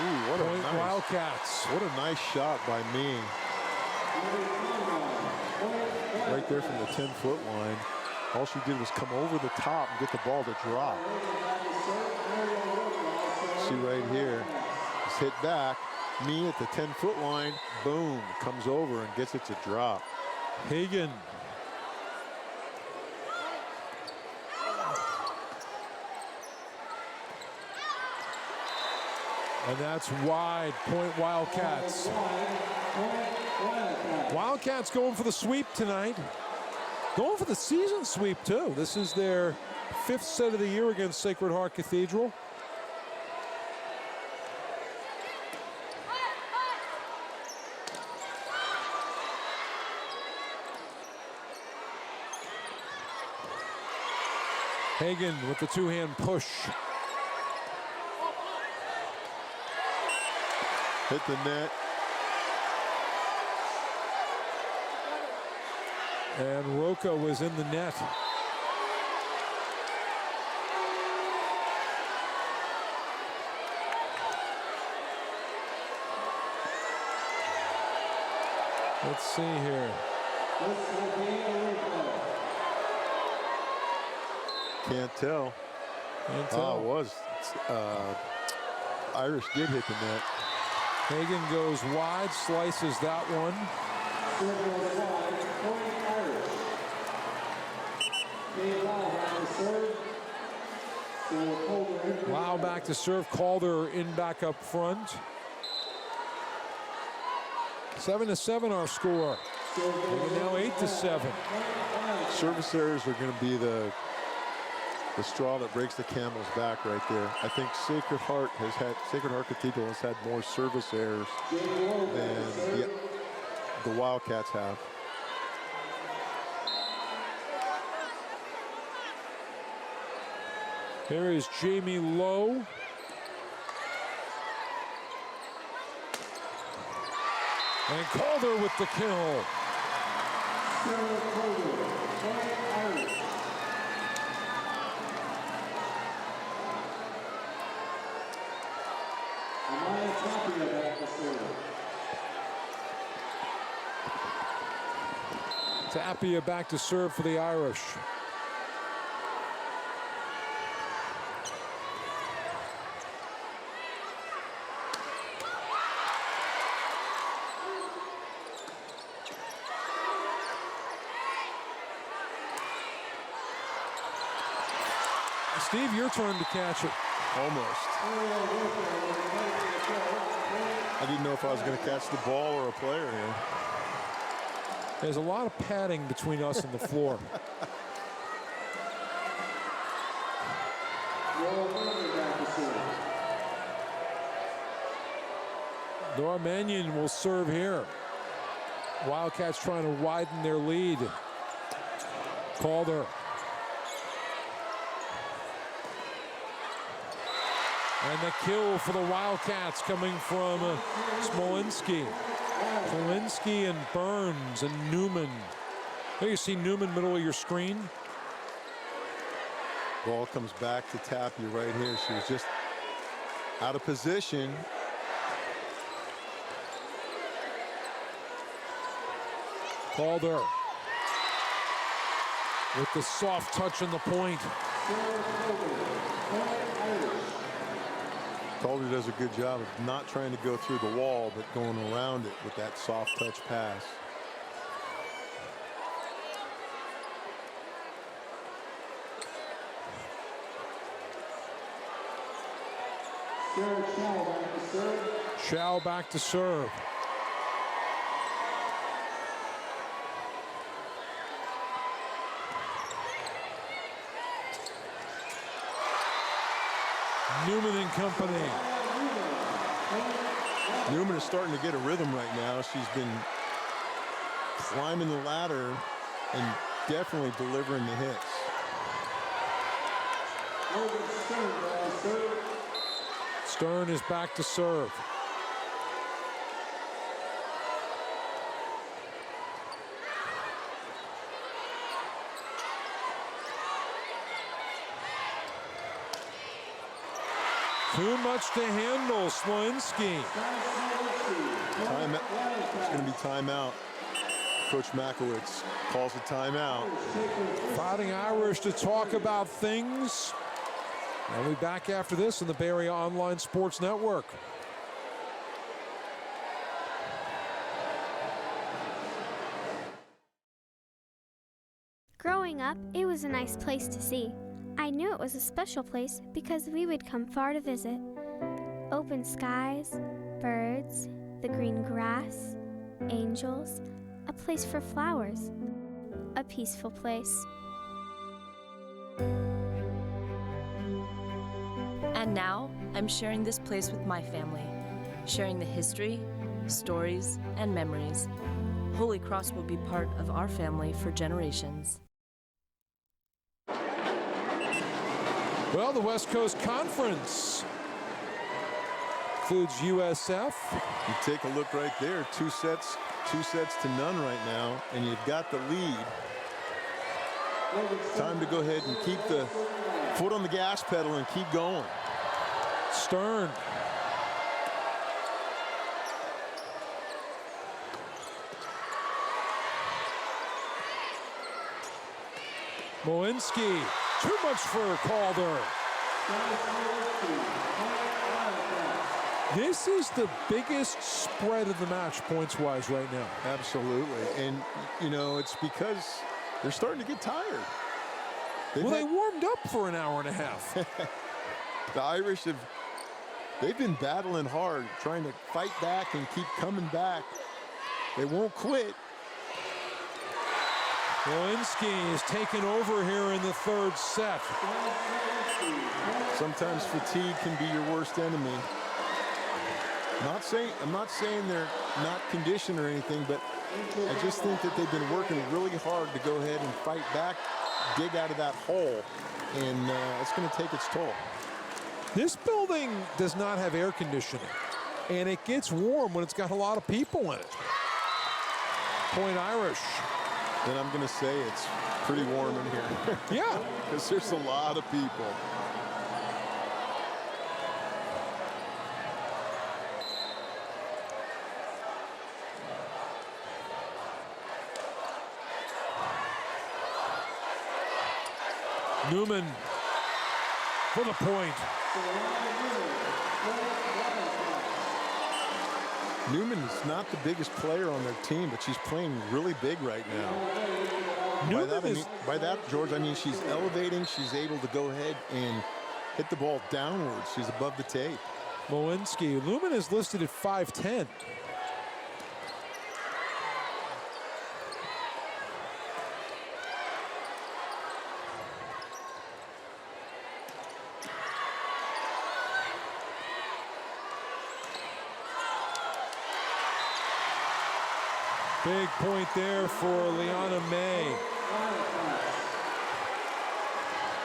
Ooh, Wildcats. What a nice shot by me. Right there from the 10-foot line. All she did was come over the top and get the ball to drop. See right here. It's hit back. Me at the 10-foot line. Boom. Comes over and gets it to drop. Hagan. And that's wide. Point Wildcats. Wildcats going for the sweep tonight. Going for the season sweep, too. This is their 5th set of the year against Sacred Heart Cathedral. Hagan with the two-hand push. Hit the net. And Roca was in the net. Let's see here. Can't tell. Can't tell. Oh, it was. Irish did hit the net. Hagan goes wide, slices that one. Lau back to serve. Calder in back up front. 7-7 our score. Now 8-7. Service errors are going to be the the straw that breaks the camel's back right there. I think Sacred Heart Cathedral has had more service errors than the Wildcats have. Here is Jamie Lowe. And Calder with the kill. Tapia back to serve for the Irish. Steve, your turn to catch it. Almost. I didn't know if I was going to catch the ball or a player here. There's a lot of padding between us and the floor. Nora Mannion will serve here. Wildcats trying to widen their lead. Calder. And the kill for the Wildcats coming from Smolinski. Smolinski and Burns and Newman. There you see Newman, middle of your screen. Ball comes back to Tapia right here. She was just out of position. Calder with the soft touch on the point. Calder does a good job of not trying to go through the wall, but going around it with that soft touch pass. Chow back to serve. Newman and company. Newman is starting to get a rhythm right now. She's been climbing the ladder and definitely delivering the hits. Stern is back to serve. Too much to handle, Smolinski. It's going to be timeout. Coach Makowitz calls a timeout. Fighting Irish to talk about things. I'll be back after this on the Bay Area Online Sports Network. Growing up, it was a nice place to see. I knew it was a special place because we would come far to visit. Open skies, birds, the green grass, angels, a place for flowers, a peaceful place. And now, I'm sharing this place with my family, sharing the history, stories, and memories. Holy Cross will be part of our family for generations. Well, the West Coast Conference includes USF. You take a look right there, two sets to none right now, and you've got the lead. Time to go ahead and keep the foot on the gas pedal and keep going. Stern. Mowinski. Too much for Calder. This is the biggest spread of the match points-wise right now. Absolutely. And, you know, it's because they're starting to get tired. They warmed up for an hour and a half. The Irish they've been battling hard, trying to fight back and keep coming back. They won't quit. Lewinsky is taking over here in the third set. Sometimes fatigue can be your worst enemy. I'm not saying they're not conditioned or anything, but I just think that they've been working really hard to go ahead and fight back, dig out of that hole, and it's going to take its toll. This building does not have air conditioning, and it gets warm when it's got a lot of people in it. Point Irish. Then I'm going to say it's pretty warm in here. Yeah. Because there's a lot of people. Newman for the point. Newman is not the biggest player on their team, but she's playing really big right now. By that, George, I mean she's elevating. She's able to go ahead and hit the ball downwards. She's above the tape. Lewinsky. Newman is listed at 5'10". Big point there for Liana May.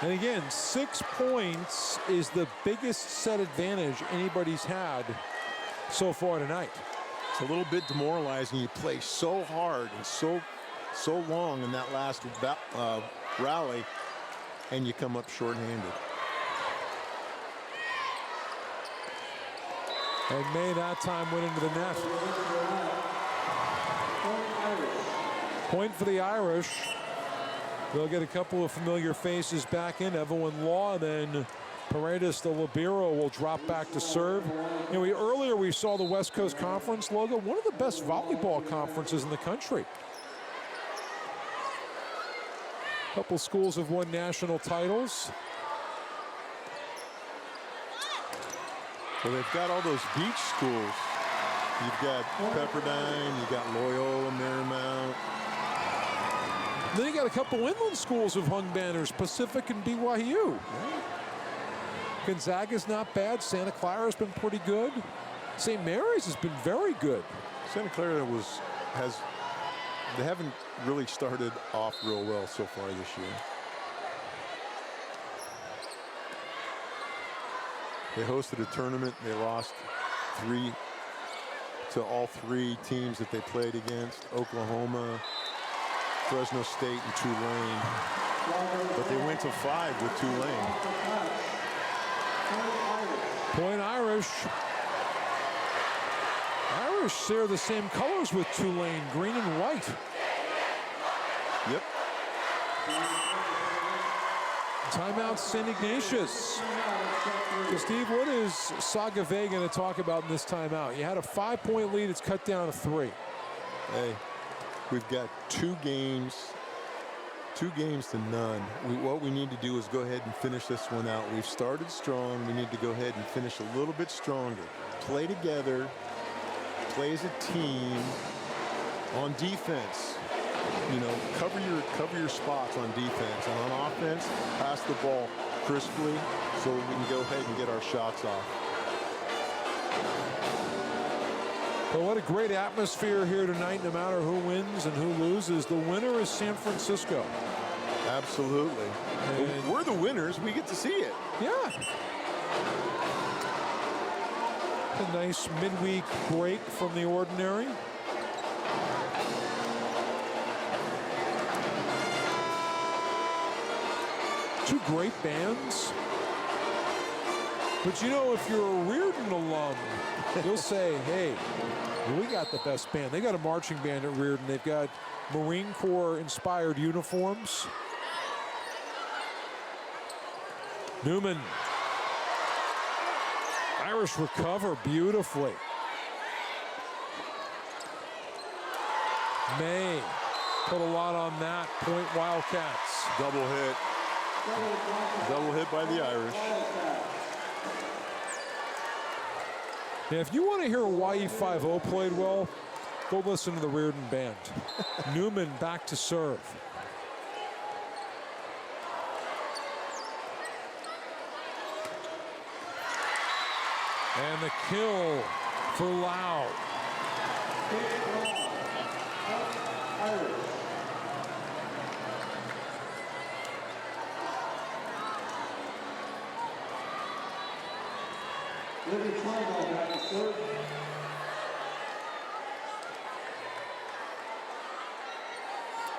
And again, 6 points is the biggest set advantage anybody's had so far tonight. It's a little bit demoralizing. You play so hard and so long in that last rally, and you come up shorthanded. And May that time went into the net. Point for the Irish. They'll get a couple of familiar faces back in. Evelyn Law, and then Paredes, the libero, will drop back to serve. You know, earlier we saw the West Coast Conference logo, one of the best volleyball conferences in the country. A couple schools have won national titles. Well, they've got all those beach schools. You've got Pepperdine, you've got Loyola, Marymount. Then you got a couple inland schools who've hung banners, Pacific and BYU. Right. Gonzaga's not bad. Santa Clara's been pretty good. St. Mary's has been very good. Santa Clara they haven't really started off real well so far this year. They hosted a tournament. They lost 3 to all 3 teams that they played against: Oklahoma, Fresno State, and Tulane. But they went to 5 with Tulane. Point Irish. Irish share the same colors with Tulane, green and white. Yep. Timeout, St. Ignatius. So Steve, what is Saga Vega going to talk about in this timeout? You had a 5-point lead. It's cut down to 3. Hey, we've got 2 games to none. What we need to do is go ahead and finish this one out. We've started strong. We need to go ahead and finish a little bit stronger. Play together. Play as a team. On defense, you know, cover your spots on defense. And on offense, pass the ball crisply so we can go ahead and get our shots off. But what a great atmosphere here tonight, no matter who wins and who loses. The winner is San Francisco. Absolutely. And we're the winners. We get to see it. Yeah. A nice midweek break from the ordinary. Two great bands. But you know, if you're a Reardon alum, you'll say, hey, we got the best band. They got a marching band at Reardon. They've got Marine Corps inspired uniforms. Newman. Irish recover beautifully. May put a lot on that. Point Wildcats. Double hit. Double hit by the Irish. Now, if you want to hear why E50 played well, go listen to the Reardon band. Newman back to serve. And the kill for Lau.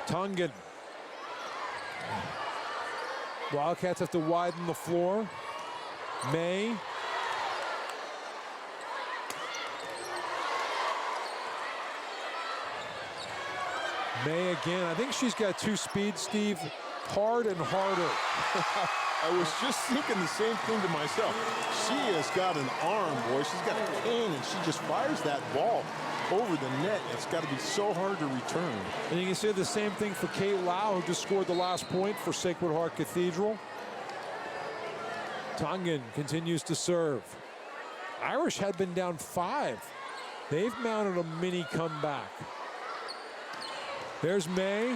Tongan. Wildcats have to widen the floor. May. May again. I think she's got two speeds, Steve. Hard and harder. I was just thinking the same thing to myself. She has got an arm, boy. She's got a cane, and she just fires that ball over the net. It's got to be so hard to return. And you can say the same thing for Kate Lau, who just scored the last point for Sacred Heart Cathedral. Tongan continues to serve. Irish had been down 5. They've mounted a mini comeback. There's May.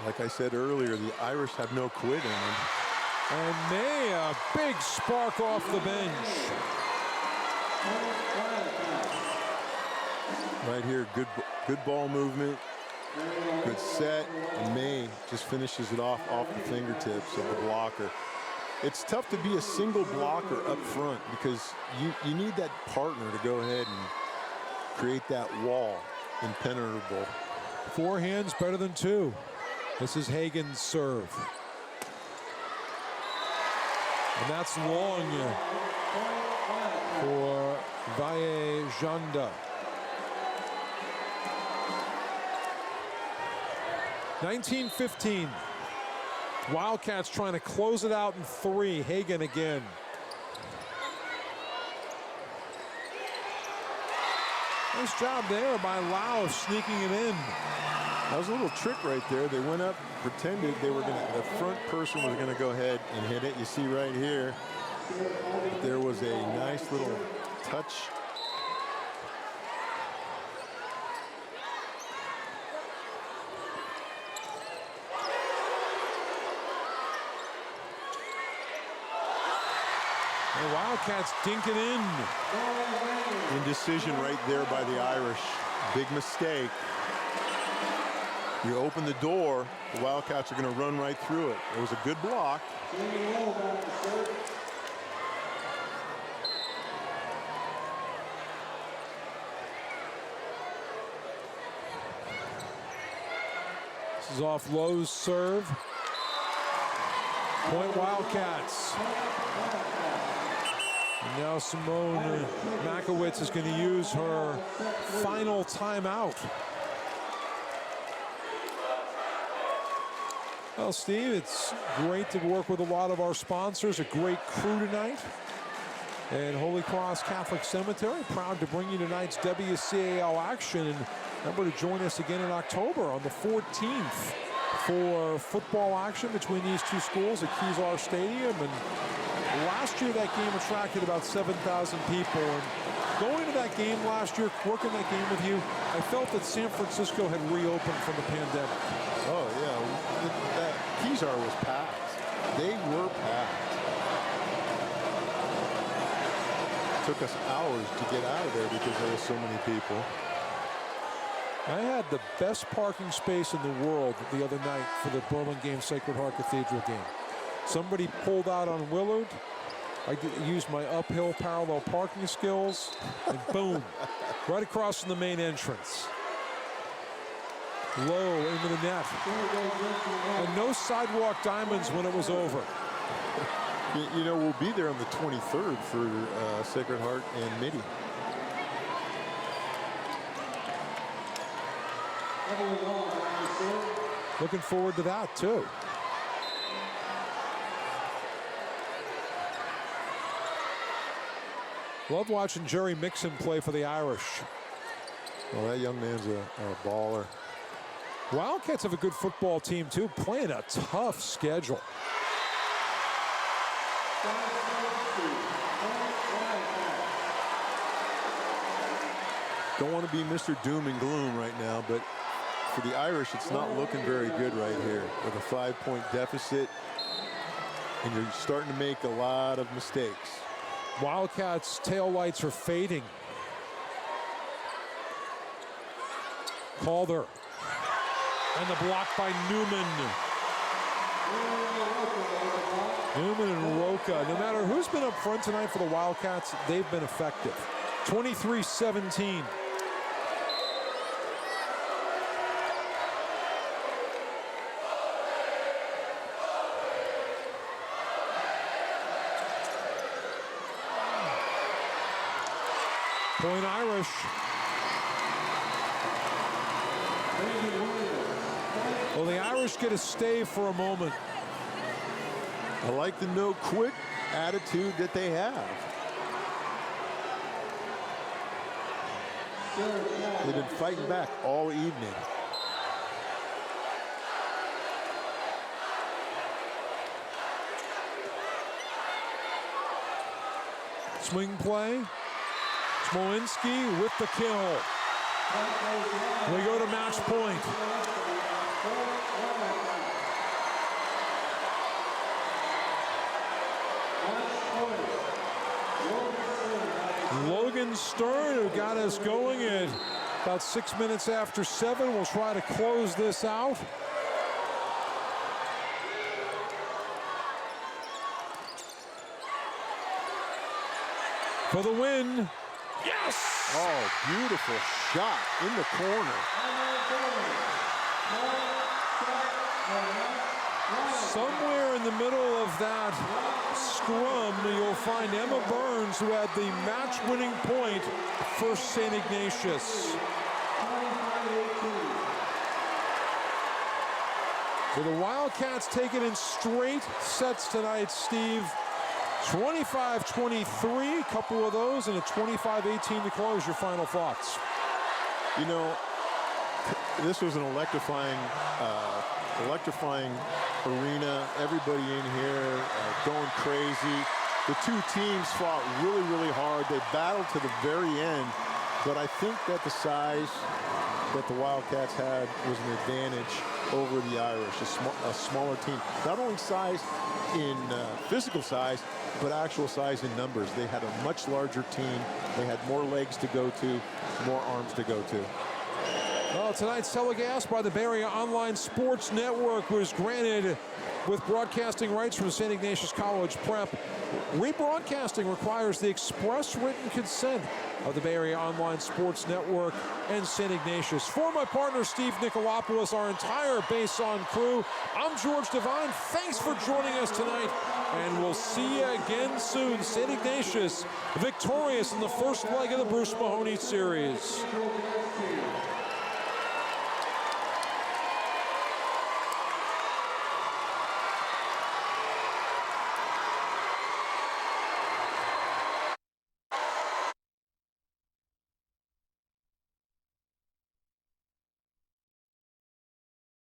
Like I said earlier, the Irish have no quit in them. And May, a big spark off the bench. Right here, good ball movement, good set, and May just finishes it off the fingertips of the blocker. It's tough to be a single blocker up front because you need that partner to go ahead and create that wall impenetrable. 4 hands better than 2. This is Hagen's serve. And that's long for Valle Janda. 19-15. Wildcats trying to close it out in 3. Hagen again. Nice job there by Lau sneaking it in. That was a little trick right there. They went up, pretended they were the front person was gonna go ahead and hit it. You see right here, there was a nice little touch. The Wildcats dink it in. Indecision right there by the Irish. Big mistake. You open the door, the Wildcats are going to run right through it. It was a good block. This is off Lowe's serve. Point Wildcats. And now Simone Makowitz is going to use her final timeout. Well, Steve, it's great to work with a lot of our sponsors, a great crew tonight. And Holy Cross Catholic Cemetery, proud to bring you tonight's WCAL action. And remember to join us again in October on the 14th for football action between these two schools at Kezar Stadium. And last year that game attracted about 7,000 people. And going to that game last year, working that game with you, I felt that San Francisco had reopened from the pandemic. Oh, yeah. Kezar was packed. They were packed. It took us hours to get out of there because there were so many people. I had the best parking space in the world the other night for the Burlingame Sacred Heart Cathedral game. Somebody pulled out on Willard. I used my uphill parallel parking skills, and boom, right across from the main entrance. Low into the net. And no sidewalk diamonds when it was over. You know, we'll be there on the 23rd for Sacred Heart and Midi. Looking forward to that, too. Love watching Jerry Mixon play for the Irish. Well, that young man's a baller. Wildcats have a good football team, too, playing a tough schedule. Don't want to be Mr. Doom and Gloom right now, but for the Irish, it's not looking very good right here. With a 5-point deficit, and you're starting to make a lot of mistakes. Wildcats' taillights are fading. Calder. And the block by Newman. Newman and Roca. No matter who's been up front tonight for the Wildcats, they've been effective. 23-17. Point Irish. Well, the Irish get a stay for a moment. I like the no quit attitude that they have. They've been fighting back all evening. Swing play. Smolinski with the kill. We go to match point. Logan Stern, who got us going at about 6 minutes after 7, will try to close this out. For the win. Yes! Oh, beautiful shot in the corner. Somewhere in the middle of that scrum, you'll find Emma Burns, who had the match-winning point for St. Ignatius. So the Wildcats take it in straight sets tonight, Steve. 25-23, a couple of those, and a 25-18 to close. Your final thoughts? You know, this was an electrifying arena. Everybody in here going crazy. The two teams fought really, really hard. They battled to the very end, but I think that the size that the Wildcats had was an advantage over the Irish, a smaller team. Not only size in physical size, but actual size in numbers. They had a much larger team. They had more legs to go to, more arms to go to. Well, tonight's telecast by the Bay Area Online Sports Network was granted with broadcasting rights from St. Ignatius College Prep. Rebroadcasting requires the express written consent of the Bay Area Online Sports Network and St. Ignatius. For my partner, Steve Nicolopoulos, our entire Base On crew, I'm George Devine. Thanks for joining us tonight, and we'll see you again soon. St. Ignatius victorious in the first leg of the Bruce Mahoney series.